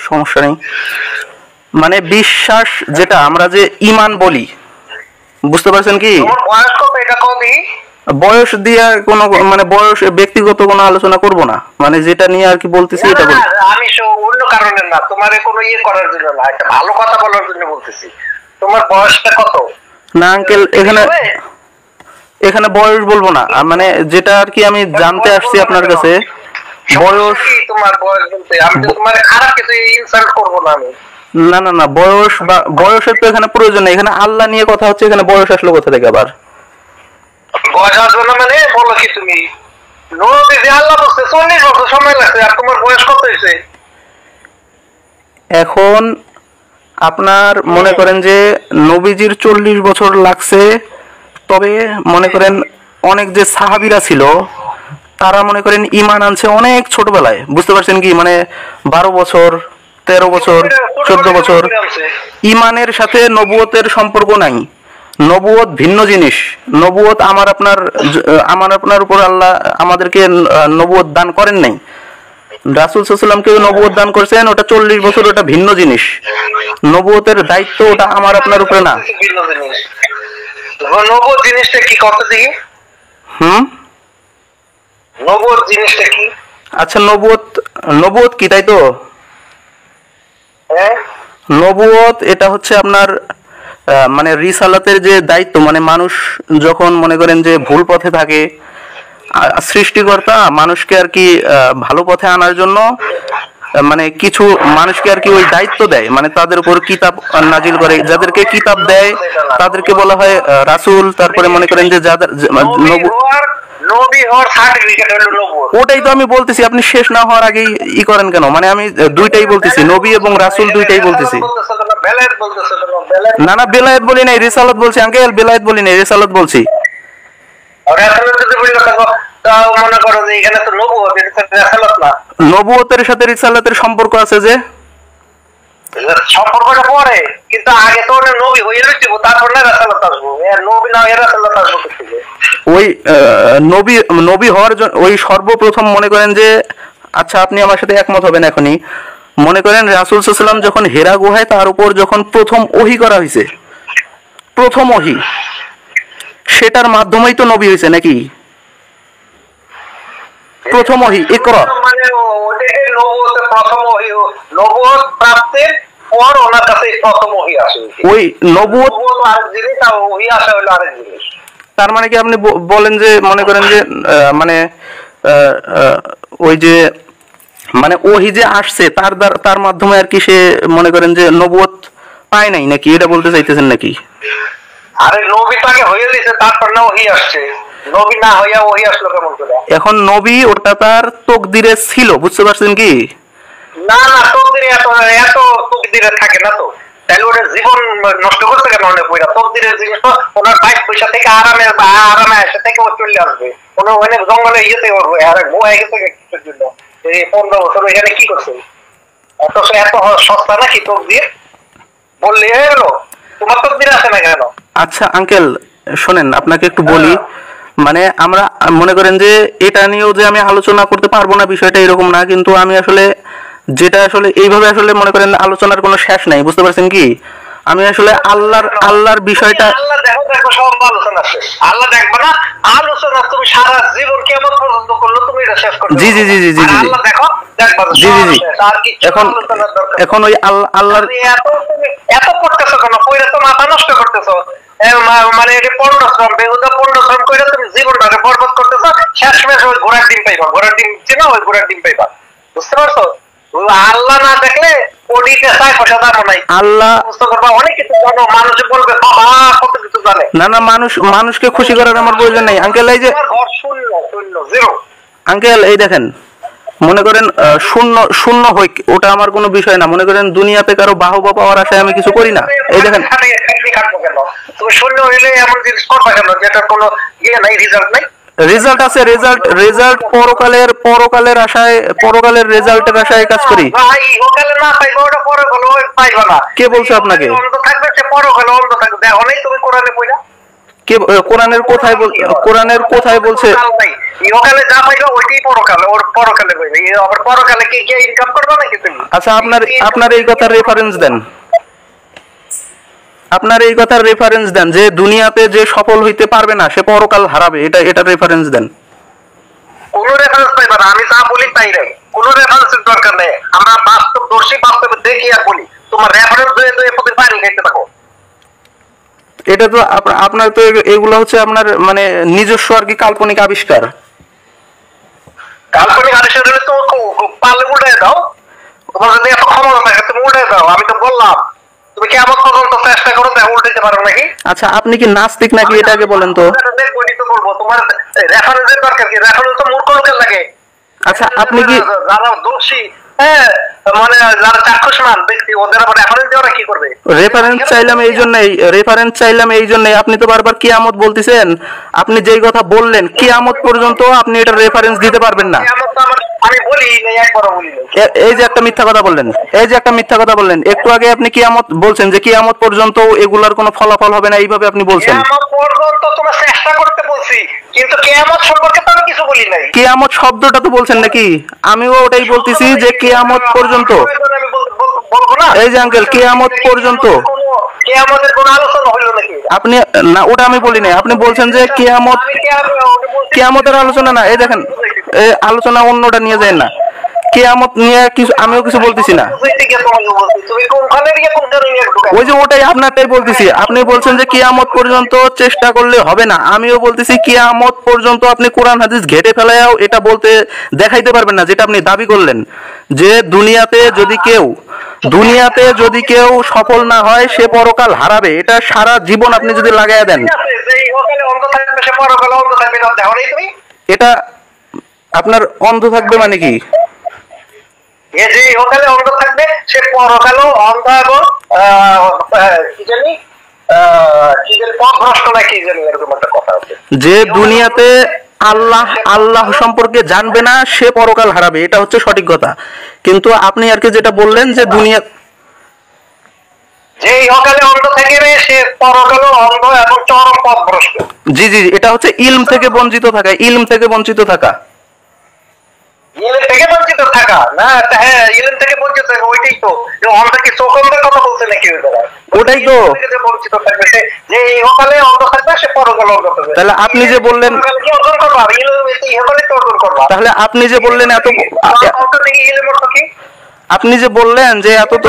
S1: সমস্যা নেই। মানে বিশ্বাস যেটা আমরা যে ঈমান বলি, বুঝতে পারছেন কি?
S2: বয়স কত এটা কত?
S1: বয়স দিয়ে কোনো মানে বয়স ব্যক্তিগত কোনো আলোচনা করব না, মানে যেটা নিয়ে আর কি বলতেছি এটা বলি।
S2: আমি অন্য কারণে না, তোমার কোনো ইয়ে করার জন্য না, একটা ভালো কথা বলার জন্য বলতেছি। তোমার বয়সটা কত?
S1: না আঙ্কেল, এখানে বয়স বলবো না, মানে যেটা আর কি আমি জানতে আসছি আপনার কাছে। বয়স
S2: কি তোমার বয়স বলতে? আমি তো তোমার খারাপ কিছু ইনসাল্ট করব না আমি।
S1: না না না, বয়স বা বয়সের তো এখানে প্রয়োজন নেই, এখানে আল্লাহ নিয়ে কথা হচ্ছে, এখানে বয়স আসলো কোথা থেকে আবার?
S2: বয়স আসবে না মানে বলো কি তুমি? নবী যে আল্লাহ বলছে 40 বছর সময় লাগছে, আর তোমার বয়স কত হয়েছে?
S1: এখন আপনার মনে করেন যে নবীজির 40 বছর লাগছে, তবে মনে করেন অনেক যে সাহাবীরা ছিল তারা মনে করেন ঈমান আনছে অনেক ছোটবেলায়, বুঝতে পারছেন কি? মানে 12 বছর, 13 বছর, 14 বছর। ঈমানের সাথে নবুয়তের সম্পর্ক নাই, নবুয়ত ভিন্ন জিনিস। নবুয়ত আমার আপনার উপর আল্লাহ আমাদেরকে নবুয়ত দান করেন নাই। রাসূল সাল্লাল্লাহু আলাইহি ওয়াসাল্লামকে নবুয়ত দান করেছেন, ওটা 40 বছর, ওটা ভিন্ন জিনিস। নবুয়তের দায়িত্ব ওটা আমার আপনার উপরে না।
S2: নবুয়ত জিনিসটা কি কত দেখি? নবুয়ত জিনিসটা কি?
S1: আচ্ছা, নবুয়ত কি, তাই তো?
S2: হ্যাঁ,
S1: নবুয়ত এটা হচ্ছে আপনার মানে রিসালাতের যে দায়িত্ব, মানে মানুষ যখন মনে করেন যে ভুল পথে থাকে, সৃষ্টিকর্তা মানুষকে আর কি ভালো পথে আনার জন্য মানে কিছু মানুষকে আর কি ওই দায়িত্ব দেয়, মানে তাদের উপর কিতাব নাজিল করে, যাদেরকে কিতাব দেয় তাদেরকে বলা হয় রাসূল। তারপরে মনে করেন যে যাদের
S2: নবী হওয়ার সার্টিফিকেট হলো নবুয়ত।
S1: ওটাই তো আমি বলতেছি, আপনি শেষ না হওয়ার আগেই করেন কেন? মানে আমি দুইটাই বলতেছি, নবী এবং রাসূল দুইটাই বলতেছি। না না, বেলায়েত বলি নাই, রিসালাত বলছি আঙ্কেল, বেলায়েত বলি নাই, রিসালাত বলছি। নবুয়তের সাথে রিসালাতের সম্পর্ক আছে যে
S2: সম্পর্কটা পরে, কিন্তু আগে তো নবী হয়ে রয়েছে, তারপর না রাসালাত আসবো। নবী না রাসালাত আসবো থেকে
S1: ওই নবী হওয়ার জন্য ওই সর্বপ্রথম মনে করেন যে, আচ্ছা আপনি আমার সাথে একমত হবেন এখনই, মনে করেন রাসূল সাল্লাল্লাহু আলাইহি ওয়াসাল্লাম যখন হেরা গুহায় তার উপর যখন প্রথম ওহী করা হয়েছে, প্রথম ওহী, সেটার মাধ্যমেই তো নবী হয়েছে নাকি? প্রথম ওহী ইকরা,
S2: মানে ওটাকে নবুয়তের প্রথম ওহী, নবুয়ত প্রাপ্তির পর ওনার কাছে প্রথম ওহী আসে।
S1: ওই নবুয়ত
S2: আরেক জিনিস, আর ওহী আসা হলো আরেক জিনিস।
S1: তার মানে কি আপনি বলেন যে মনে করেন যে মানে ওই যে মানে ওহী যে আসছে তার মাধ্যমে আর কি সে মনে করেন যে নবুয়ত পায় নাই নাকি, এটা বলতে চাইতেছেন নাকি?
S2: আরে নবী তাকে হয়ে দিয়েছে, তারপর না ওহী আসছে। নবী না হইয়া ওহি আসলো কেমন করে?
S1: এখন নবী ওটা তার তকদিরে ছিল, বুঝতে পারছেন কি?
S2: না না, তকদিরে এত এত তকদিরে থাকে না তো। তাহলে ওটা জীবন নষ্ট করতে কেন? অনেক বইরা তকদিরের জিনিস তো ওনার বাইক পয়সা থেকে আরামে এসে থেকে ও চলে আসবে। কোনো অনেক জঙ্গলে ইয়েতে করবে আর গোয়া গেছে কিছুর জন্য। এই 15 বছর এখানে কি করছে? এত এত সস্তা নাকি তকদির? বললে গেল তোমার তকদির আছে না কেন?
S1: আচ্ছা আঙ্কেল শোনেন, আপনাকে একটু বলি, মানে আমরা মনে করেন যে এটা নিয়েও যে আমি আলোচনা করতে পারবো না বিষয়টা এরকম না, কিন্তু আমি আসলে যেটা আসলে এইভাবে আসলে মনে করেন আলোচনার কোনো শেষ নাই, বুঝতে পারছেন কি? আমি আসলে আল্লাহর বিষয়টা
S2: আল্লাহ দেখো দেখো সব আলোচনা আছে। আল্লাহ দেখবে না? আলোচনা তুমি সারা জীবন কেমন পর্যন্ত করলো তুমি এটা শেষ করতে
S1: জি জি জি জি জি জি
S2: আল্লাহ দেখো দেখবা
S1: জি জি জি
S2: আর কি
S1: এখন এখন ওই আল্লাহর
S2: তুমি এত করতেছো কেন? কইরা তো মাথা নষ্ট করতেছো। মানে এটা পণ্যশ্রম, বেহুদা পণ্যশ্রম কইরা তুমি জীবনটাকে বরবাদ করতেছো। শেষমেশ ওই ঘোড়ার ডিম পাইবা, ঘোড়ার ডিম চেনা, ওই ঘোড়ার ডিম পাইবা। বুঝতে পারছো? আল্লাহ না দেখলে ওডিতে চাই পয়সা দামও নাই।
S1: আল্লাহ
S2: বুঝতে পারবা অনেক কিছু জানো, মানুষ বলবে বাবা কত কিছু জানে।
S1: না না, মানুষকে খুশি করার আমার প্রয়োজন নাই আঙ্কেল। এই যে
S2: ঘর শূন্য শূন্য জিরো।
S1: আঙ্কেল এই দেখেন, মনে করেন শূন্য শূন্য হই, ওটা আমার কোনো বিষয় না। মনে করেন দুনিয়াতে কারো বাহবা পাওয়ার আশায় আমি কিছু করি না। এই দেখেন
S2: তুমি শূন্য হইলে এমন জিনিস করবা কেন যেটার কোনো ইয়ে নাই, রেজাল্ট নাই?
S1: রেজাল্ট আছে, রেজাল্ট পরকালের আশায়, পরকালের রেজাল্টের আশায় কাজ করি।
S2: ভাই ওকালে না পাইবা, ওটা পরে হলো পাইবা না।
S1: কে বলছে আপনাকে?
S2: অন্ধ থাকবে সে পরে হলো অন্ধ থাকবে। দেখো নাই তুমি কোরআনে পড়া?
S1: কে কোরআনের কোথায় বলছে
S2: ইহকালে যা পাইবা ওইটাই পরকালে, ওর পরকালে পাইবে। আবার পরকালে কি গিয়ে ইনকাম করবা নাকি তুমি?
S1: আচ্ছা আপনার এই কথার রেফারেন্স দেন, আপনার এই কথার রেফারেন্স দেন যে দুনিয়াতে যে সফল হইতে পারবে না সে পরকাল হারাবে, এটা রেফারেন্স দেন।
S2: কোনো রেফারেন্স পাইবা না, আমি যা বলি তাই নাই। কোনো রেফারেন্সের দরকার নেই। আমরা বাস্তবদর্শী, বাস্তবে দেখি আর বলি। তোমার রেফারেন্স দিয়ে প্রতি পানি খাইতে থাকো।
S1: এটা তো আপনার তো এগুলো হচ্ছে আপনার মানে নিজস্ব আর কি কাল্পনিক আবিষ্কার।
S2: কাল্পনিক আবিষ্কার হলে তো পারলে উঠে দাও। তোমার যদি এত ক্ষমতা থাকে তুমি উঠে দাও। আমি তো বললাম তুমি কেমন পর্যন্ত চেষ্টা করো, দেখো উল্টাইতে পারো নাকি।
S1: আচ্ছা আপনি কি নাস্তিক নাকি এটাকে বলেন তো?
S2: বলবো তোমার রেফারেন্সের দরকার কি? রেফারেন্স তো মূর্খ লোকের লাগে।
S1: আচ্ছা আপনি কি
S2: যারা দোষী, হ্যাঁ মানে যারা চাক্ষুষমান ব্যক্তি, ওদের আবার রেফারেন্স দেওয়া কি করবে?
S1: রেফারেন্স চাইলাম এই জন্যই আপনি তো বারবার কিয়ামত বলতেছেন। আপনি যেই কথা বললেন কিয়ামত পর্যন্ত আপনি এটা রেফারেন্স দিতে পারবেন না।
S2: আমি বলি নাই, একবারও বলি নাই।
S1: এই যে একটা মিথ্যা কথা বললেন, একটু আগে আপনি কিয়ামত বলছেন যে কিয়ামত পর্যন্ত এগুলার কোনো ফলাফল হবে না, এইভাবে আপনি বলছেন।
S2: কিয়ামত পর্যন্ত তোমার চেষ্টা করতে বলছি, কিন্তু কিয়ামত সম্পর্কে তো আমি কিছু বলি নাই।
S1: কিয়ামত শব্দটা তো বলছেন নাকি? আমিও ওটাই বলতেছি যে কিয়ামত পর্যন্ত। এই যে আঙ্কেল কিয়ামত পর্যন্ত
S2: কিয়ামতের কোনো আলোচনা হইল নাকি?
S1: আপনি না, ওটা আমি বলি নাই। আপনি বলছেন যে কিয়ামতের আলোচনা না। এই দেখেন এই আলোচনা অন্যটা নিয়ে যায় না, কিয়ামত নিয়ে কিছু আমিও কিছু বলতেছি না। ওই যে ওটাই আপনারটাই বলতেছি। আপনি বলছেন যে কিয়ামত পর্যন্ত চেষ্টা করলে হবে না, আমিও বলতেছি কিয়ামত পর্যন্ত আপনি কোরআন হাদিস ঘেটে ফেলায়ও এটা বলতে দেখাইতে পারবেন না, যেটা আপনি দাবি করলেন যে দুনিয়াতে যদি কেউ সফল না হয় সে পরকাল হারাবে। এটা সারা জীবন আপনি যদি লাগাইয়া দেন, এটা আপনার অন্ধ থাকবে মানে কি?
S2: যে ইহকালে অন্ধ থাকবে সে পরকালেও অন্ধ এবং পথভ্রষ্ট না কি জানি এরকম একটা কথা আছে।
S1: যে দুনিয়াতে আল্লাহ সম্পর্কে জানবে না সে পরকাল হারাবে, এটা হচ্ছে সঠিক কথা। কিন্তু আপনি আর কি যেটা বললেন যে দুনিয়া
S2: যে ইহকালে অন্ধ থাকবে সে পরকালেও অন্ধ এবং চরম পথভ্রষ্ট।
S1: জি জি, এটা হচ্ছে ইলম থেকে বঞ্চিত থাকা।
S2: ইলম থেকে বঞ্চিত থাকা না? হ্যাঁ, ইলম থেকে বঞ্চিত থাকা, ওইটাই তো। অন্ধ কি চোখ অন্ধের কথা বলছে নাকি?
S1: ওটাই তো
S2: বঞ্চিত থাকবে সে, যে ইহকালে অন্ধ থাকবে সে পরকালে অন্ধ থাকবে।
S1: তাহলে আপনি যে বললেন
S2: কি অর্জন করবা? ইহকালে কি অর্জন করবা?
S1: তাহলে আপনি যে বললেন এত আপনি যে বললেন যে এত তো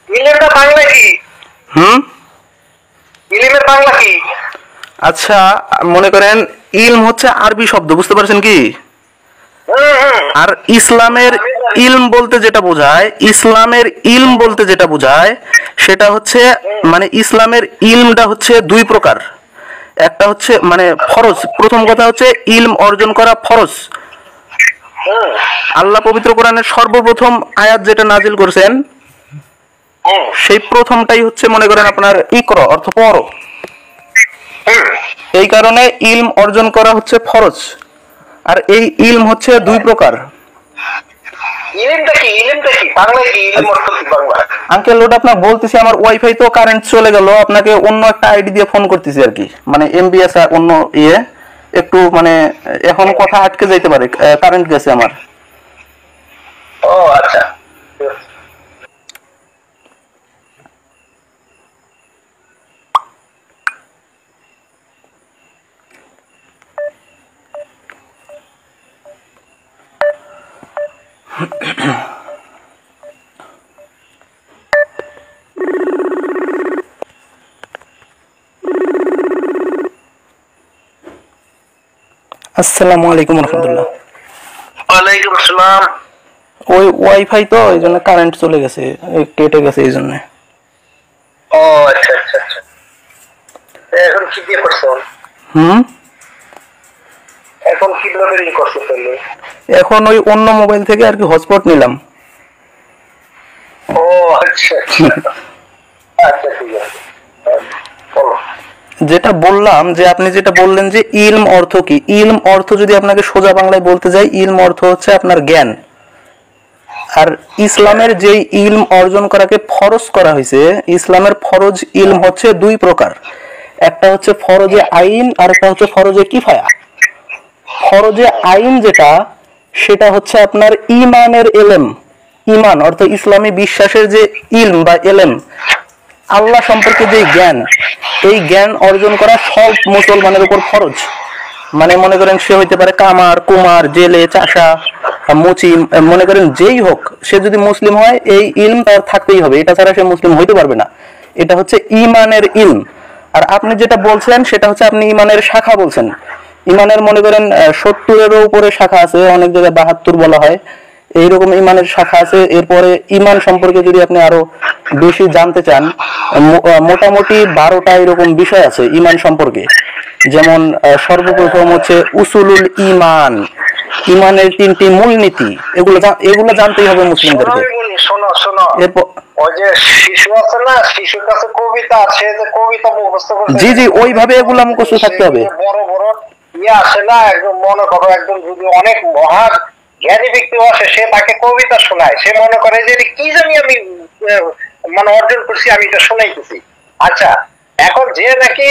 S2: ইলমটা বাংলা কি? ইলমের বাংলা কি?
S1: আচ্ছা মনে করেন ইলম হচ্ছে আরবি শব্দ, বুঝতে পারছেন কি? আর ইসলামের ইলম বলতে যেটা বোঝায় সেটা হচ্ছে মানে ইসলামের ইলমটা হচ্ছে দুই প্রকার। একটা হচ্ছে মানে ফরজ। প্রথম কথা হচ্ছে ইলম অর্জন করা ফরজ। আল্লাহ পবিত্র কোরআনের সর্বপ্রথম আয়াত যেটা নাজিল করছেন সেই প্রথমটাই হচ্ছে মনে করেন আপনার ইকরা, অর্থ পড়ো। এই কারণে ইলম অর্জন করা হচ্ছে ফরজ। আর এই ইলম হচ্ছে দুই প্রকার। আঙ্কেল ওটা আপনার বলতেছি, আমার ওয়াইফাই তো কারেন্ট চলে গেল, আপনাকে অন্য একটা আইডি দিয়ে ফোন করতেছি আর কি, মানে এমবিএস অন্য ইয়ে একটু মানে এখন কথা আটকে যাইতে পারে, কারেন্ট গেছে আমার।
S2: ও আচ্ছা।
S1: আসসালামু আলাইকুম রহমতুল্লাহ।
S2: ওয়ালাইকুম আসসালাম।
S1: ওই ওয়াইফাই তো এই জন্য কারেন্ট চলে গেছে, কেটে গেছে এই জন্য।
S2: ও আচ্ছা আচ্ছা আচ্ছা। এখন কি দিয়ে করছো? এখন কিভাবে রিং করছো তাহলে?
S1: এখন ওই অন্য মোবাইল থেকে আর কি হটস্পট নিলাম।
S2: ও আচ্ছা আচ্ছা। আচ্ছা ঠিক আছে, বলো।
S1: যেটা বললাম যে আপনি যেটা বললেন যে ইলম অর্থ কি, ইলম অর্থ যদি আপনাকে সোজা বাংলায় বলতে যাই, ইলম অর্থ হচ্ছে আপনার জ্ঞান। আর ইসলামের যেই ইলম অর্জন করাকে ফরজ করা হয়েছে, ইসলামের ফরজ ইলম হচ্ছে দুই প্রকার। একটা হচ্ছে ফরজে আইন আর একটা হচ্ছে ফরজে কিফায়া। ফরজে আইন যেটা, সেটা হচ্ছে আপনার ইমানের এলেম। ইমান অর্থ ইসলামী বিশ্বাসের যে ইলম বা এলেম, আল্লাহ সম্পর্কে যে জ্ঞান, এই জ্ঞান অর্জন করা সব মুসলমানের উপর ফরজ। মানে মনে করেন সে হইতে পারে কামার, কুমার, জেলে, চাষা, মুচি, মনে করেন যেই হোক, সে যদি মুসলিম হয় এই ইলম তার থাকতেই হবে, এটা ছাড়া সে মুসলিম হইতে পারবে না। এটা হচ্ছে ইমানের ইলম। আর আপনি যেটা বলছেন সেটা হচ্ছে আপনি ইমানের শাখা বলছেন। ইমানের মনে করেন 70-এরও উপরে শাখা আছে, অনেক জায়গায় 72 বলা হয়, এইরকম ইমানের শাখা আছে। এরপরে ইমান সম্পর্কে যদি আপনি আরো বেশি জানতে চান, মোটামুটি 12টা এরকম বিষয় আছে ইমান সম্পর্কে। যেমন সর্বপ্রথম হচ্ছে উসুলুল ইমান, ইমানের 3টি মূলনীতি, এগুলো জানতেই হবে মুসলিমদেরকে।
S2: শোনো শোনো, ওই যে শিশু আছে না, শিশুর কাছে কবিতা আছে, যে কবিতা মুখস্থ করতে,
S1: জি জি, ওইভাবে এগুলো মুখস্থ থাকতে হবে।
S2: বড় বড় ইয়ে আসে না, একদম মনে করো একদম যদি অনেক মহান জ্ঞানী ব্যক্তি আসে, সে তাকে কবিতা শোনায়, সে মনে করে যে কি জানি আমি মানে অর্জন করছি, আমি এটা শোনাইতেছি। আচ্ছা, এখন যে নাকি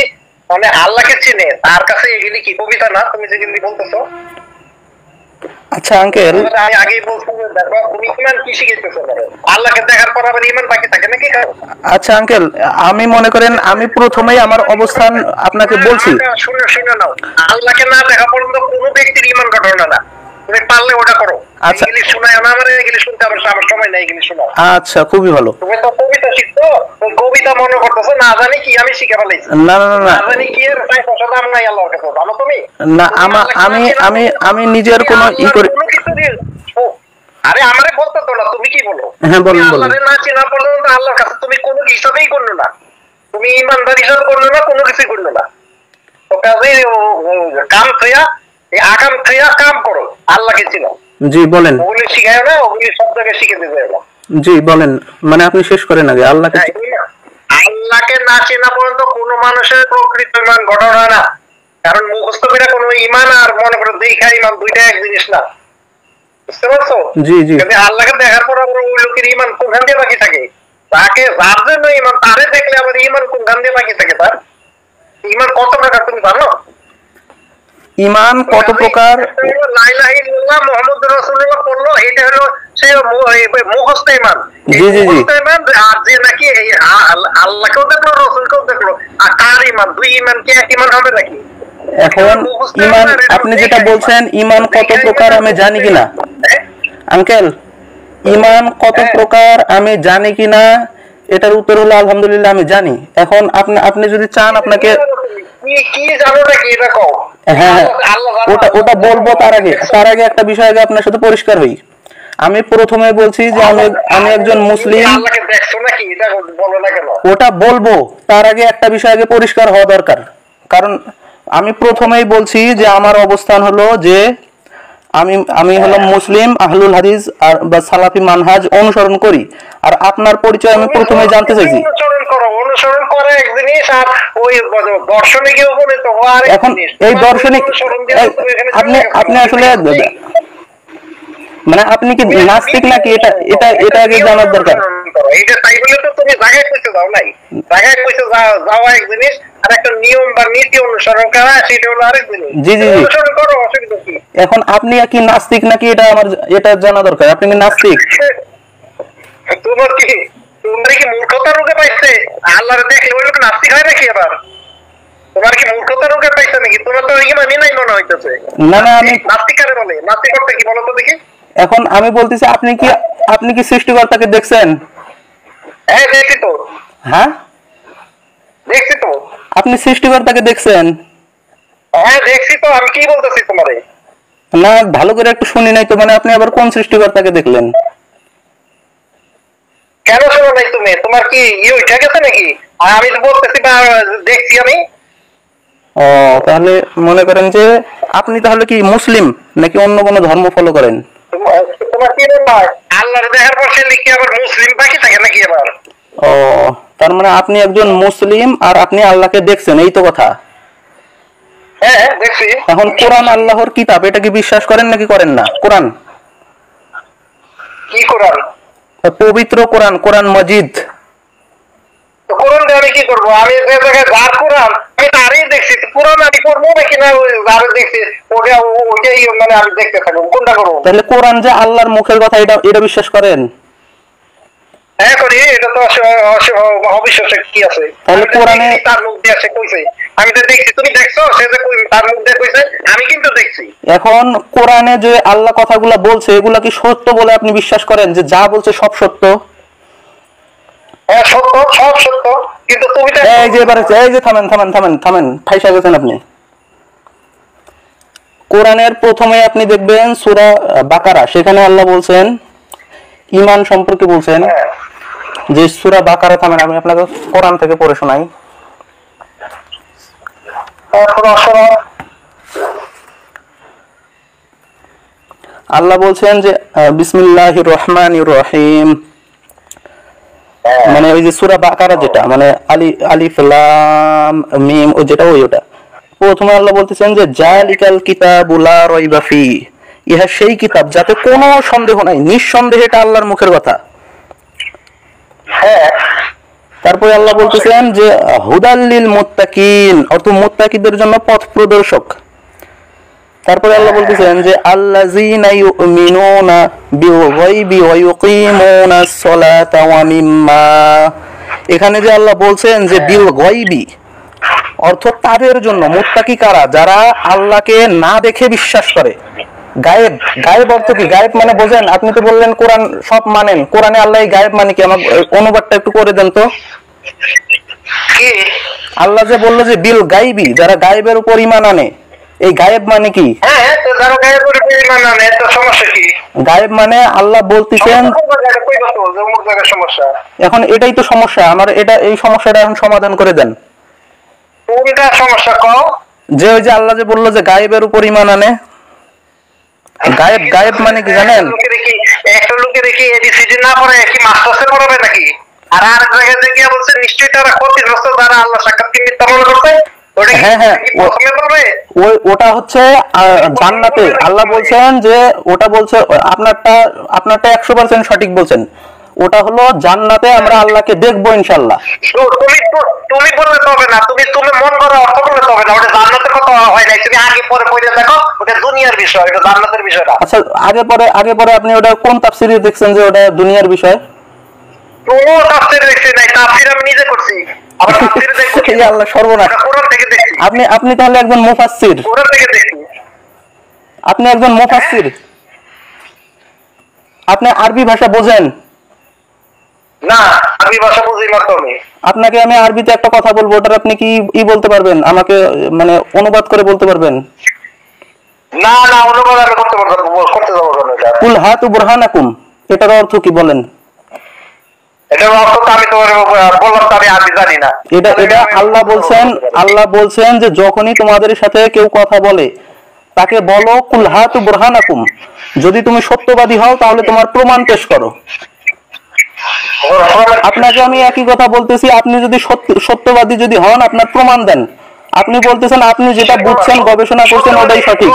S2: মানে আল্লাহকে চিনে, তার কাছে এগুলি কি কবিতা না? তুমি যেগুলি বলতেছো।
S1: আচ্ছা আঙ্কেল,
S2: আমি আগেই বলছি যে দেখো, তুমি ইমান কি শিখেছো? আল্লাহকে দেখার পর আবার ইমান বাকি থাকে নাকি?
S1: আচ্ছা আঙ্কেল, আমি মনে করেন আমি প্রথমেই আমার অবস্থান আপনাকে বলছি।
S2: শুনে শুনে নাও, আল্লাহকে না দেখা পর্যন্ত কোনো ব্যক্তির ইমান ঘটনা না। তুমি পারলে ওটা করো।
S1: আচ্ছা,
S2: এগুলি শোনায় না, আমার এগুলি শুনতে আমার সময় নাই, এগুলি শোনাও।
S1: আচ্ছা, খুবই ভালো।
S2: তুমি তো কবিতা শিখছো, কবিতা মনে করতেছো না জানি কি আমি শিখে ফেলাইছি।
S1: না না না,
S2: জানি কি এর পয়সা দাম নাই আল্লাহর কাছে, জানো তুমি?
S1: না, আমি নিজের কোনো ই করে।
S2: আরে আমারে বলতে তো না, তুমি কি বলো?
S1: হ্যাঁ বলুন বলুন।
S2: আল্লাহরে না চেনা পর্যন্ত আল্লাহর কাছে তুমি কোনো হিসাবেই করলো না, তুমি ইমানদার হিসাব করলো না, কোনো কিছুই করলো না। তো কাজে কাম থইয়া, এই আকাম থইয়া কাম করো, আল্লাহকে চিনো।
S1: জি বলেন।
S2: ওগুলি শিখায় না, ওগুলি সব জায়গায় শিখে দিতে হবে।
S1: জি বলেন, মানে আপনি শেষ করেন আগে।
S2: আল্লাহকে না চেনা পর্যন্ত কোনো মানুষের প্রকৃত ইমান গঠন হয় না। কারণ মুখস্থ করে কোনো ইমান আর মনে করো দেখা ইমান দুইটা এক জিনিস না, বুঝতে পারছো?
S1: জি জি।
S2: আল্লাহকে দেখার পর আবার ওই লোকের ইমান কোনখান দিয়ে বাকি থাকে? তাকে যার জন্য ইমান, তারে দেখলে আবার ইমান কোনখান দিয়ে বাকি থাকে? তার ইমান কত প্রকার তুমি জানো?
S1: ইমান কত প্রকার?
S2: লা ইলাহা ইল্লাল্লাহ মুহাম্মাদুর রাসূলুল্লাহ পড়লো, এটা হলো সে মুখস্থ ইমান।
S1: জি জি জি।
S2: আর যে নাকি আল্লাহকেও দেখলো, রাসূলকেও দেখলো, আর কার ইমান? দুই ইমান কি এক ইমান হবে নাকি?
S1: এখন ইমান আপনি যেটা বলছেন ইমান কত প্রকার আমি জানি কিনা আঙ্কেল, ইমান কত প্রকার আমি জানি কিনা এটার উত্তর হলো আলহামদুলিল্লাহ আমি জানি। এখন আপনি যদি চান আপনাকে
S2: কি জানো নাকি এটা কও।
S1: হ্যাঁ ওটা বলবো, তার আগে একটা বিষয় আগে আপনার সাথে পরিষ্কার হই। আমি প্রথমে বলছি যে আমি একজন মুসলিম, ওটা বলবো, তার আগে একটা বিষয় আগে পরিষ্কার হওয়া দরকার। কারণ আমি প্রথমেই বলছি যে আমার অবস্থান হলো যে আমি আমি হলাম মুসলিম আহলুল হাদিস আর বা সালাফি মানহাজ অনুসরণ করি। আর আপনার পরিচয় আমি প্রথমেই জানতে চাইছি।
S2: অনুসরণ করে এক জিনিস, আর ওই দর্শনে গিয়ে উপনীত হওয়া আরেক
S1: এখন
S2: জিনিস।
S1: এই দার্শনিক আপনি আপনি আসলে মানে আপনি কি নাস্তিক নাকি এটা এটা এটা আগে জানার দরকার।
S2: এইটা তাই বলে তো তুমি জায়গায় পৌঁছে যাও নাই, জায়গায় পৌঁছে যাওয়া এক জিনিস, আর একটা নিয়ম বা নীতি অনুসরণ করা সেটা হলো আরেক জিনিস।
S1: জি জি জি,
S2: অনুসরণ করো, অসুবিধা কি?
S1: এখন আপনি কি নাস্তিক নাকি এটা আমার এটা জানা দরকার। আপনি কি নাস্তিক?
S2: তোমার কি মূর্খতা রোগে পাইছে? আল্লাহরে দেখলে ওই লোক নাস্তিক হয় নাকি? আবার তোমার কি মূর্খতা রোগে পাইছে নাকি? তোমার তো ইমানই নাই মনে হইতেছে।
S1: না না, আমি
S2: নাস্তিক কারে বলে? নাস্তিক করতে কি বলো তো দেখি?
S1: এখন আমি বলতেছি আপনি কি সৃষ্টিকর্তাকে দেখছেন?
S2: হ্যাঁ দেখছি তো।
S1: হ্যাঁ
S2: দেখছি তো।
S1: আপনি সৃষ্টিকর্তাকে দেখছেন?
S2: হ্যাঁ দেখছি তো। আমি কি বলতেছি তোমারে?
S1: না ভালো করে একটু শুনি নাই তো, মানে আপনি আবার কোন সৃষ্টিকর্তাকে দেখলেন?
S2: কেন শোনো নাই তুমি? তোমার কি উঠে গেছে নাকি? আর আমি তো বলতেছি বা দেখছি আমি।
S1: ও তাহলে মনে করেন যে আপনি তাহলে কি মুসলিম নাকি অন্য কোনো ধর্ম ফলো করেন?
S2: তোমার কি ব্যাপার? আল্লাহর দেখার পর সে লিখে আবার মুসলিম বাকি থাকে নাকি আবার?
S1: ও তার মানে আপনি একজন মুসলিম আর আপনি আল্লাহকে দেখছেন, এই তো কথা।
S2: হ্যাঁ দেখছি।
S1: এখন কোরআন আল্লাহর কিতাব, এটা কি বিশ্বাস করেন নাকি করেন না? কোরআন
S2: কি কোরআন?
S1: পবিত্র কোরআন, কোরআন মজিদ।
S2: কোরআন দিয়ে আমি কি করবো? আমি যে জায়গায় যার কোরআন আমি তারই দেখছি। কোরআন আমি করবো নাকি না? যারে দেখছি ওটাই মানে আমি দেখতে থাকবো। কোনটা করবো?
S1: তাহলে কোরআন যে আল্লাহর মুখের কথা, এটা এটা বিশ্বাস করেন?
S2: হ্যাঁ করি। এটা তো অবিশ্বাসের কি আছে?
S1: তাহলে কোরআনে
S2: তার মুখ দিয়ে সে কইছে, আমি তো দেখছি। তুমি দেখছো সে যে তার মুখ দিয়ে কইছে? আমি কিন্তু দেখছি।
S1: এখন কোরআনে যে আল্লাহ কথাগুলা বলছে এগুলা কি সত্য বলে আপনি বিশ্বাস করেন যে যা বলছে সব সত্য?
S2: হ্যাঁ সত্য, সব সত্য। কিন্তু তুমি তো
S1: এই যে এবারে এই যে থামেন থামেন থামেন থামেন, ফাইসা গেছেন আপনি। কোরআনের প্রথমে আপনি দেখবেন সূরা বাকারা, সেখানে আল্লাহ বলছেন ঈমান সম্পর্কে বলছেন যে সূরা বাকারা, থামেন আমি আপনাকে কোরআন থেকে পড়ে শোনাই। আল্লাহ বলছেন যে বিসমিল্লাহির রহমানির রহিম, মানে ওই যে সূরা বাকারা যেটা মানে আলিফ লাম মিম ওই যেটা ওটা প্রথমে আল্লাহ বলতেছেন যে জালিকাল কিতাবু লা রাইবা ফি, ইহা সেই কিতাব যাতে কোনো সন্দেহ নাই, নিঃসন্দেহে এটা আল্লাহর মুখের কথা।
S2: হ্যাঁ
S1: তারপরে আল্লাহ বলতেছেন যে হুদাল লিল মুত্তাকিন, অর্থ মুত্তাকিদের জন্য পথ প্রদর্শক। তারপরে আল্লাহ বলতেছেন যে আল্লাযীনা ইউমিনুনা বিল গায়বি ওয়া ইউকিমুনাস সালাতা ওয়া মিম্মা, এখানে যে আল্লাহ বলছেন যে বিল গায়বি অর্থ তাদের জন্য, মুত্তাকি কারা? যারা আল্লাহকে না দেখে বিশ্বাস করে। গায়েব, গায়েব অর্থ কি? গায়েব মানে বোঝেন? আপনি তো বললেন কোরআন সব মানেন, কোরআনে আল্লাহ গায়েব মানে কি? আমার অনুবাদটা একটু করে দেন তো।
S2: কি?
S1: আল্লাহ যে বললো যে বিল গায়বি, যারা গায়েবের উপর ঈমান আনে, এই গায়েব মানে কি?
S2: হ্যাঁ তো যারা গায়েবের উপর ঈমান আনে তো সমস্যা কি?
S1: গায়েব মানে আল্লাহ বলতেছেন,
S2: সমস্যা
S1: এখন এটাই তো সমস্যা আমার, এটা এই সমস্যাটা এখন সমাধান করে দেন।
S2: কোনটা সমস্যা কও?
S1: যে ওই যে আল্লাহ যে বললো যে গায়েবের উপর ঈমান আনে, গায়েব গায়েব মানে কি জানেন?
S2: একটা লোকে দেখি এবিসিডি না পড়ে কি মাস্টার্সে পড়াবে নাকি? আর আরেক জায়গায় দেখে বলছে নিশ্চয়ই তারা ক্ষতিগ্রস্ত, যারা আল্লাহ সাক্ষাৎকে মিথ্যা মনে করছে।
S1: হ্যাঁ হ্যাঁ, ওটা হচ্ছে জান্নাতে। আল্লাহ বলছেন যে ওটা বলছে আপনারটা 100% সঠিক বলছেন। ওটা হলো জান্নাতে আমরা আল্লাহকে দেখবো ইনশাআল্লাহ।
S2: তুমি বললে তো হবে না, তুমি মন করা অর্থ বললে তো হবে না। ওটা জান্নাতের কথা হয় না, তুমি আগে পরে পড়ে দেখো। ওটা দুনিয়ার বিষয়, এটা জান্নাতের বিষয় না।
S1: আচ্ছা আগে পরে আপনি ওটা কোন তাফসীরে দেখছেন যে ওটা দুনিয়ার বিষয়?
S2: কোনো তাফসীরে দেখছি নাই, তাফসীর আমি নিজে করছি। আবার তাফসীরে দেখছি
S1: এই আল্লাহ সর্বনাশ।
S2: কোরআন থেকে দেখছি।
S1: আপনি তাহলে একজন মুফাসসির?
S2: কোরআন থেকে দেখছি।
S1: আপনি একজন মুফাসসির? আপনি আরবি ভাষা বোঝেন?
S2: না, আরবি ভাষা বুঝি না তো আমি।
S1: আপনাকে আমি আরবিতে একটা কথা বলবো, ওটার আপনি কি বলতে পারবেন আমাকে, মানে অনুবাদ করে বলতে পারবেন?
S2: না না, অনুবাদ আমি করতে পারবো, করতে যাবো না।
S1: কুল হাতু বুরহানাকুম, এটার অর্থ কি বলেন?
S2: এটা অর্থ তো আমি তোমার বললাম তো আমি আরবি জানি না।
S1: এটা আল্লাহ বলছেন যে যখনই তোমাদের সাথে কেউ কথা বলে তাকে বলো কুল হাতু বুরহানাকুম, যদি তুমি সত্যবাদী হও তাহলে তোমার প্রমাণ পেশ করো। আপনাকে আমি একই কথা বলতেছি, আপনি যদি সত্যবাদী যদি হন আপনার প্রমাণ দেন। আপনি বলতেছেন আপনি যেটা বুঝছেন গবেষণা করছেন ওটাই সঠিক।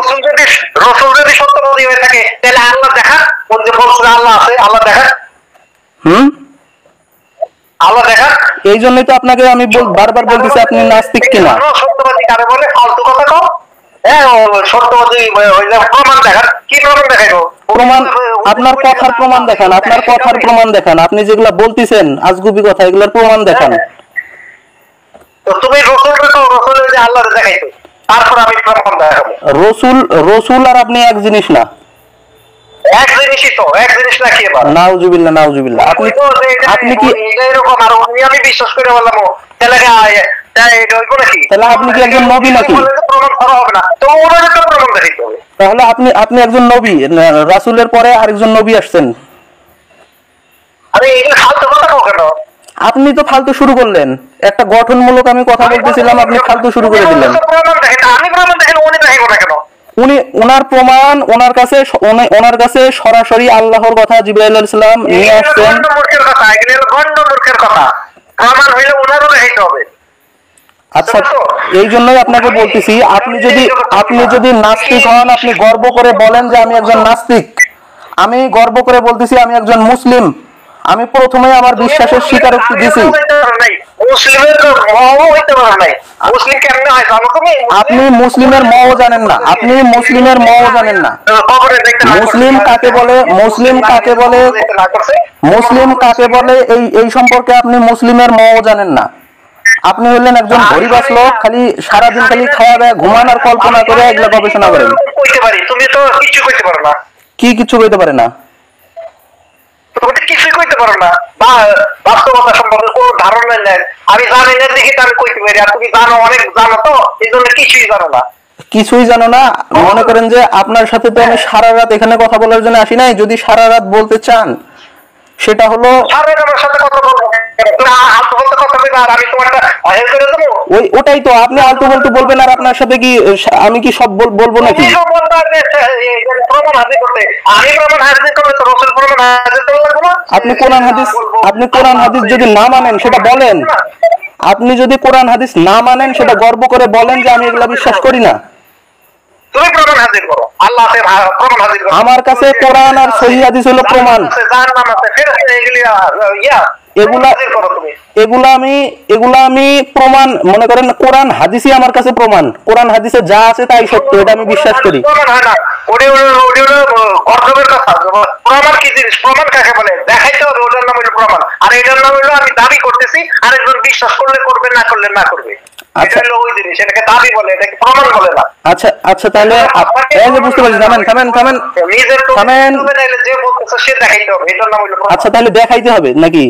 S2: রাসূল যদি সত্যবাদী হয়ে থাকে তাহলে আল্লাহ দেখা, ওই যে বলছেন আল্লাহ আছে, আল্লাহ দেখা। আল্লাহ দেখা।
S1: এই জন্যই তো আপনাকে আমি বারবার বলতেছি আপনি নাস্তিক কিনা।
S2: সত্যবাদী কারে বলে? ফালতু কথা কও। হ্যাঁ, সত্যবাদী হইলে প্রমাণ দেখান। কি প্রমাণ দেখাইবো?
S1: প্রমাণ, আপনার কথার প্রমাণ দেখান, আপনার কথার প্রমাণ দেখান। আপনি যেগুলা বলতেছেন আজগুবি কথা, এগুলোর প্রমাণ দেখান।
S2: তো তুমি রাসূলকে তো রাসূলের যে আল্লাহরে দেখাইছো, তারপর আমি প্রমাণ দেখাবো।
S1: রাসূল আর আপনি এক জিনিস না।
S2: এক জিনিসই তো, এক জিনিস না কি এবার?
S1: নাউজুবিল্লাহ নাউজুবিল্লাহ। আপনি কি
S2: এরকম? আর আমি বিশ্বাস করে বললাম তাহলে
S1: তাহলে আপনি কি একজন নবী নাকি?
S2: প্রমাণ করা হবে না, তো ওনাদের তো প্রমাণ দেখাইতে হবে।
S1: তাহলে আপনি একজন নবী, রাসূলের পরে আরেকজন নবী আসছেন।
S2: আরে এগুলো ফালতু কথা কও কেন?
S1: আপনি তো ফালতু শুরু করলেন। একটা গঠনমূলক আমি কথা বলতেছিলাম, আপনি ফালতু শুরু করে দিলেন।
S2: আমি প্রমাণ দেখাইলে উনি দেখাইবো না কেন?
S1: ওনার প্রমাণ ওনার কাছে সরাসরি আল্লাহর কথা জিবরাইল আলাইহিস সালাম নিয়ে আসছেন।
S2: মূর্খের কথা, এগুলো গন্ড মূর্খের কথা। প্রমাণ হইলে ওনারও দেখাইতে হবে।
S1: আচ্ছা, এই জন্যই আপনাকে বলতেছি আপনি যদি নাস্তিক হন, আপনি গর্ব করে বলেন যে আমি একজন নাস্তিক। আমি গর্ব করে বলতেছি আমি একজন মুসলিম। আমি প্রথমে আমার বিশ্বাসের স্বীকারোক্তি দিছি। আপনি মুসলিমের মও জানেন না, আপনি মুসলিমের মও জানেন না। মুসলিম কাকে বলে, মুসলিম কাকে বলে, মুসলিম কাকে বলে এই সম্পর্কে আপনি মুসলিমের মও জানেন না। আপনি হলেন একজন গরিবাস লোক, খালি সারাদিন খালি খাওয়া দাওয়া ঘুমান আর কল্পনা করে এগুলো গবেষণা করেন।
S2: তুমি তো কিছু কইতে পারো না।
S1: কি কিছু কইতে পারে না?
S2: তুমি কিছুই কইতে পারো না, বা বাস্তবতা সম্পর্কে কোনো ধারণা নেই। আমি জানি না দেখি তো আমি কইতে পারি, আর তুমি জানো, অনেক জানো, তো এই জন্য কিছুই জানো না।
S1: কিছুই জানো না? মনে করেন যে আপনার সাথে তো আমি সারা রাত এখানে কথা বলার জন্য আসি নাই। যদি সারা রাত বলতে চান সেটা হলো
S2: আমার সাথে কথা বলবো, আলতু বলতে কথা বলবে, আর আমি তোমারটা হেল করে দেবো।
S1: ওটাই তো, আপনি আলতু বলতে বলবেন আর আপনার সাথে কি আমি কি সব বলবো নাকি?
S2: প্রমাণ হাজির করতে, আমি প্রমাণ হাজির করলে তো রাসূল প্রমাণ হাজির করতে লাগবে না?
S1: আপনি কোরআন হাদিস যদি না মানেন সেটা বলেন। আপনি যদি কোরআন হাদিস না মানেন সেটা গর্ব করে বলেন যে আমি এগুলা বিশ্বাস করি না।
S2: তুমি প্রমাণ হাজির করো, আল্লাহ আছে, প্রমাণ হাজির করো।
S1: আমার কাছে কোরআন আর সহিহ হাদিস হলো প্রমাণ। এগুলা আমি প্রমাণ মনে করেন, কোরআন হাদিসই আমার কাছে প্রমাণ। কোরআন হাদিসে যা আছে তাই সত্য, এটা আমি বিশ্বাস করি।
S2: প্রমাণ কি জিনিস? প্রমাণ কাকে বলে? দেখাইতে হবে, ওটার নাম হলো প্রমাণ। আর এটার নাম হলো আমি দাবি করতেছি, আরেকজন বিশ্বাস করলে করবে, না করলে না করবে।
S1: আচ্ছা তাহলে বুঝতে পারছি। আচ্ছা তাহলে দেখাইতে হবে নাকি?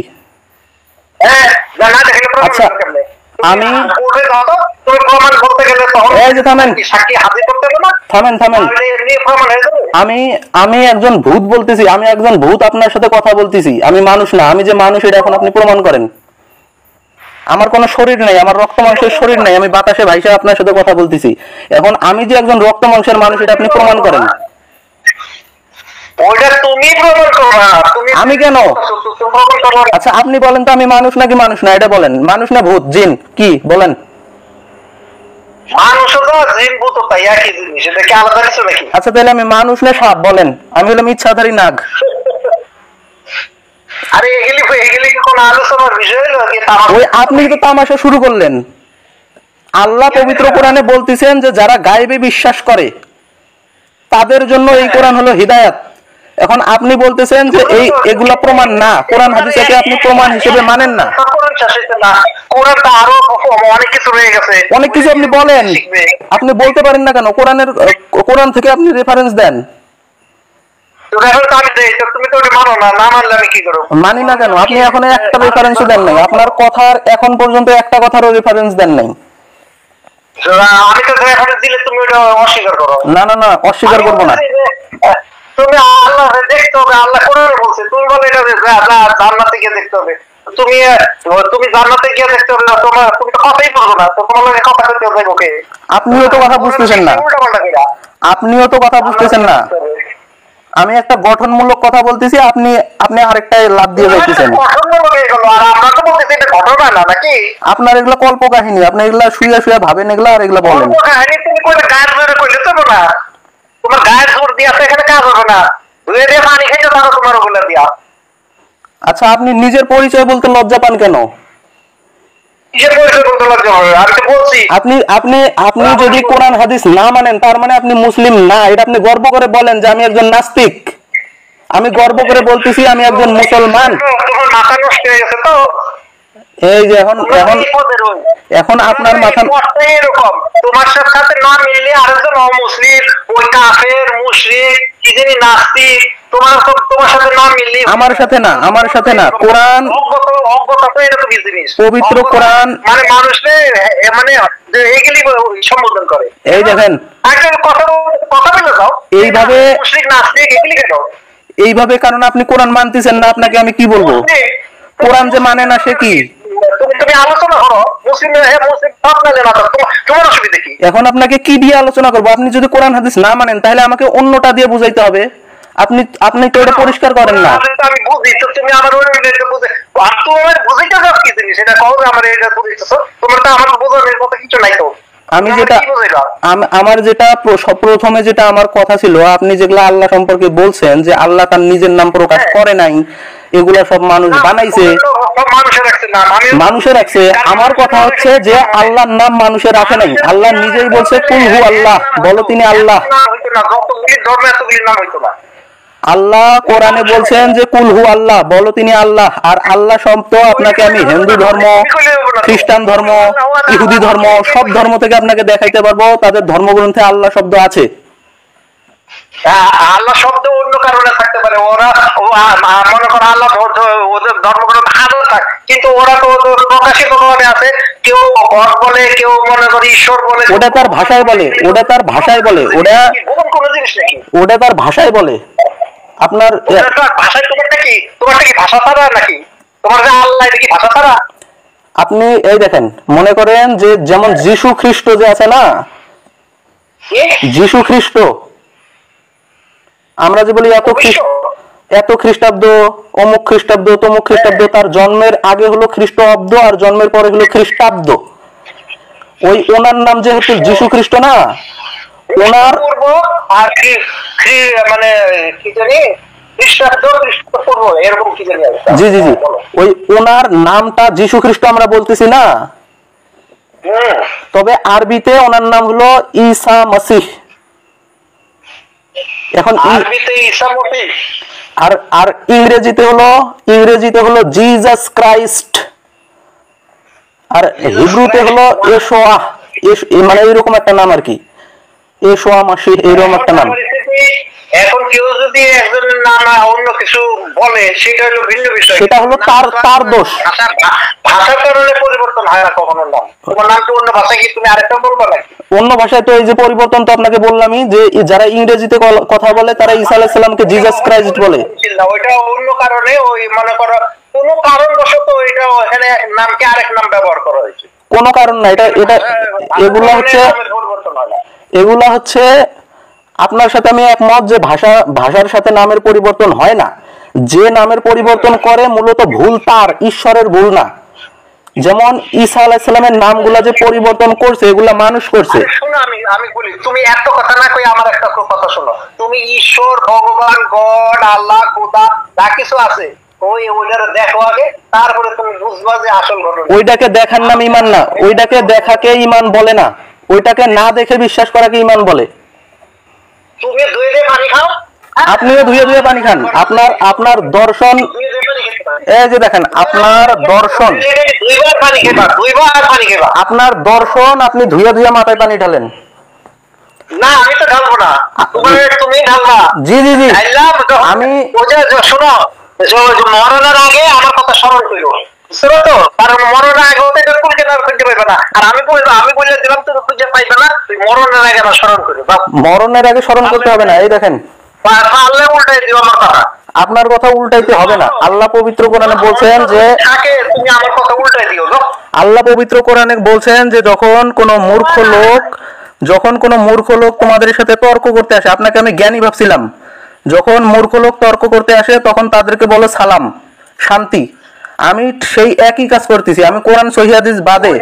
S1: আচ্ছা আমি একজন ভূত বলতেছি, আমি একজন ভূত আপনার সাথে কথা বলতেছি। আমি মানুষ না। আমি যে মানুষ এটা এখন আপনি প্রমাণ করেন। আমার কোনো শরীর নাই, আমার রক্ত মাংসের শরীর নাই, আমি বাতাসে ভাইসা আপনার সাথে কথা বলতেছি। এখন আমি যে একজন রক্ত মাংসের মানুষ এটা আপনি প্রমাণ করেন। আমি কেন? আচ্ছা আপনি বলেন তো আমি মানুষ নাকি মানুষ না, এটা বলেন। মানুষ না ভূত, জিন, কি বলেন? আচ্ছা তাহলে আমি মানুষ না সাপ বলেন? আমি হলাম ইচ্ছাধারী নাগ। আপনি তো তামাশা শুরু করলেন। আল্লাহ পবিত্র কোরআনে বলতেছেন যে যারা গায়েবে বিশ্বাস করে তাদের জন্য এই কোরআন হলো হিদায়াত। এখন আপনি বলতেছেন যে এগুলা প্রমাণ না, কোরআন হাদিসকে আপনি প্রমাণ হিসেবে মানেন না। অনেক কিছু আপনি বলেন, আপনি বলতে পারেন না কেন? কোরআন থেকে আপনি রেফারেন্স দেন। মানি না কেন? আপনি এখন একটা রেফারেন্স দেন নাই, আপনার কথার এখন পর্যন্ত একটা কথারও রেফারেন্স দেন নাই। না না না, অস্বীকার করবো না।
S2: তুমি আল্লাহ দেখতে হবে, আল্লাহ কোরআনে বলছে, তুমি বলে এটা জান্নাত থেকে দেখতে হবে। তুমি তুমি জান্নাতে গিয়ে দেখতে হবে তোমার তুমি তো কথাই বলবো না, তো তোমার লগে কথা কইতে হবে ওকে।
S1: আপনিও তো কথা বুঝতেছেন না, আপনিও তো কথা বুঝতেছেন না। আমি একটা গঠনমূলক কথা বলতেছি, আপনি আপনি আরেকটা লাভ দিয়ে যাইতেছেন। আপনার এগুলো কল্প কাহিনী, আপনি এগুলা শুয়ে শুয়ে ভাবেন এগুলা, আর এগুলা বলেন।
S2: তোমার গায়ের জোর দিয়ে এখানে কাজ হবে না, ধুয়ে দিয়ে পানি খাইতে পারো তোমার ওগুলা দিয়া।
S1: আচ্ছা, আপনি নিজের পরিচয় বলতে লজ্জা পান কেন? আপনি আপনি আপনি যদি কোরআন হাদিস না মানেন তার মানে আপনি মুসলিম না, এটা আপনি গর্ব করে বলেন যে আমি একজন নাস্তিক। আমি গর্ব করে বলতেছি আমি একজন মুসলমান। এই যে এখন এখন এখন আপনার মাথা
S2: এরকম তোমার সাথে না মিললে আরেকজন অমুসলিম, ওই কাফের মুশরিক কি জানি নাস্তিক, তোমার সাথে না মিললে
S1: আমার সাথে না, আমার সাথে না। কোরআন পবিত্র কোরআন
S2: মানে মানুষে মানে এইগুলি সম্বোধন করে।
S1: এই দেখেন
S2: কথা বলে যাও
S1: এইভাবে
S2: মুশরিক নাস্তিক এগুলি কেন?
S1: এইভাবে, কারণ আপনি কোরআন মানতেছেন না। আপনাকে আমি কি বলবো? কোরআন যে মানে না সে কি?
S2: তুমি আলোচনা করো মুসলিম মুসলিম সব মেলে না, তোমার অসুবিধা কি?
S1: এখন আপনাকে কি দিয়ে আলোচনা করবো? আপনি যদি কোরআন হাদিস না মানেন তাহলে আমাকে অন্যটা দিয়ে বুঝাইতে হবে। আপনি আপনি তো এটা পরিষ্কার করেন না।
S2: আমি বুঝি তো তুমি আমার ওই বুঝে আর তোমার বুঝাইতে যাও কি জিনিস এটা কও, আমার এটা বুঝাইতেছো, তোমার তো আমার বোঝানোর মতো কিছু নাই তো।
S1: আমি যেটা আমার যেটা প্রথমে যেটা আমার কথা ছিল, আপনি যেগুলা আল্লাহ সম্পর্কে বলছেন যে আল্লাহ তার নিজের নাম প্রকাশ করে নাই, এগুলা সব মানুষ বানাইছে, মানুষের রাখছে। আমার কথা হচ্ছে যে আল্লাহর নাম মানুষের রাখে নাই, আল্লাহ নিজেই বলছে কুল হু আল্লাহ, বলো তিনি আল্লাহ। আল্লাহ কোরআনে বলছেন যে কুল হু আল্লাহ, বলো তিনি আল্লাহ। আর আল্লাহ শব্দ আপনাকে আমি হিন্দু ধর্ম, খ্রিস্টান ধর্ম, ইহুদি ধর্ম, সব ধর্ম থেকে আপনাকে দেখাইতে পারবো, তাদের ধর্মগ্রন্থে আল্লাহ শব্দ আছে।
S2: আল্লাহ শব্দ অন্য কারণে থাকতে পারে, ওরা মনে করো আল্লাহ ওদের ধর্মগ্রন্থ হাজার থাকে, কিন্তু ওরা তো প্রকাশিত ভাবে আছে, কেউ গড বলে, কেউ মনে করে ঈশ্বর বলে,
S1: ওটা তার ভাষায় বলে, ওটা তার ভাষায় বলে, ওটা
S2: কোন জিনিস নাকি?
S1: ওটা তার ভাষায় বলে। আপনার
S2: ভাষায় তোমারটা কি? তোমারটা কি ভাষা ছাড়া নাকি? তোমার যে আল্লাহ এটা কি ভাষা ছাড়া?
S1: আপনি এই দেখেন, মনে করেন যে যেমন যীশু খ্রিস্ট যে আছে না, যীশু খ্রিস্ট, আমরা যে বলি এত খ্রিস্টাব্দ, অমুক খ্রিস্টাব্দ, তমুক খ্রিস্টাব্দ, তার জন্মের আগে হলো খ্রিস্টাব্দ আর জন্মের পরে হলো খ্রিস্টাব্দ। ওই ওনার নাম যেহেতু যীশু খ্রিস্ট না, ওনার
S2: আর কি মানে কি জানি
S1: জি জি জি, ওই ওনার নামটা যীশু খ্রিস্ট আমরা বলতেছি না, তবে আরবিতে ওনার নাম হলো ঈসা মসিহ। এখন আর আর ইংরেজিতে হলো জিজাস ক্রাইস্ট, আর হিব্রুতে হলো ইয়েশোয়া, মানে এইরকম একটা নাম আর কি, ইয়েশোয়া মাসিহ, এইরকম একটা নাম।
S2: এখন কেউ যদি একজনের নাম অন্য কিছু বলে সেটা হলো ভিন্ন বিষয়,
S1: সেটা হলো তার দোষ।
S2: ভাষার কারণে পরিবর্তন হয় না কখনো নাম। তোমার নাম তো অন্য ভাষায়, কি তুমি আরেকটা বলবো নাকি?
S1: অন্য ভাষায় তো এই যে পরিবর্তন তো আপনাকে বললামই, যে যারা ইংরেজিতে কথা বলে তারা ঈসা আলাইহিস সালামকে জিজাস ক্রাইস্ট বলে।
S2: ওইটা অন্য কারণে, ওই মনে করো কোনো কারণবশত ওইটা এখানে নামকে আরেক নাম ব্যবহার করা হয়েছে,
S1: কোনো কারণ না। এটা এগুলা হচ্ছে আপনার সাথে আমি একমত যে ভাষার সাথে নামের পরিবর্তন হয় না। যে নামের পরিবর্তন করে মূলত ভুল তার, ঈশ্বরের ভুল না। যেমন ঈসা আলাইহিস সালামের নামগুলা যে পরিবর্তন করছে এগুলা মানুষ করছে।
S2: শোনো, আমি বলি, তুমি এত কথা না কই আমার একটা কথা শোনো। তুমি ঈশ্বর, ভগবান, গড, আল্লাহ, খোদা যা কিছু আছে ওইটারে দেখো আগে, তারপরে তুমি বুঝবা যে আসল ঘটনা।
S1: ওইটাকে দেখার নাম ঈমান না, ওইটাকে দেখাকে ঈমান বলে না, ওইটাকে না দেখে বিশ্বাস করাকে ঈমান বলে।
S2: তুমি ধুয়ে দিয়ে পানি খাও,
S1: আপনিও ধুয়ে পানি খান। আপনার দর্শন, এই যে দেখেন আপনার দর্শন, আপনার দর্শন, আপনি ধুয়ে মাথায় পানি ঢালেন।
S2: না আমি তো ঢালবো না, তুমি ঢালবা।
S1: জি জি জি, আমি
S2: শোনো, মরণের আগে আমার কথা স্মরণ করো, বুঝছো তো? কারণ মরণের আগে হতে খুঁজে পাইবে না, আর আমি বলে দিলাম তুমি খুঁজে পাইবে না, তুই মরণের আগে না স্মরণ করো।
S1: মরণের আগে স্মরণ করতে হবে না। এই দেখেন
S2: পারলে উল্টাই দিও আমার কথা।
S1: আপনার কথা উল্টাইতে হবে না। আল্লাহ পবিত্র কোরআনে বলছেন যে
S2: তুমি আমার কথা উল্টাই দিও।
S1: আল্লাহ পবিত্র কোরআনে বলছেন যে যখন কোনো মূর্খ লোক তোমাদের সাথে তর্ক করতে আসে, আপনাকে আমি জ্ঞানী ভাবছিলাম, যখন মূর্খ লোক তর্ক করতে আসে তখন তাদেরকে বলো সালাম, শান্তি। আমি সেই একই কাজ করতেছি, আমি কোরআন সহিহ হাদিস বাদে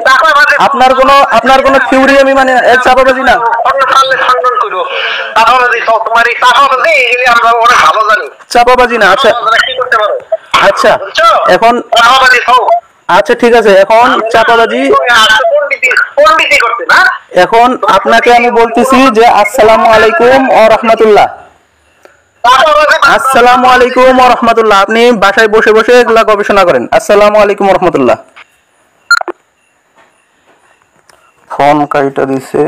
S1: আপনার কোনো থিওরি আমি মানে চাপাবাজি না। চাপাবাজি না। আচ্ছা আচ্ছা এখন আচ্ছা ঠিক আছে, এখন চাপাবাজি। এখন আপনাকে আমি বলতেছি যে আসসালামু আলাইকুম ওয়া রাহমাতুল্লাহ। আসসালামু আলাইকুম ওয়া রাহমাতুল্লাহ। আপনি বাসায় বসে বসে এগুলা গবেষণা করেন। আসসালামু আলাইকুম ওয়া রাহমাতুল্লাহ। ফোন কাইটা দিছে।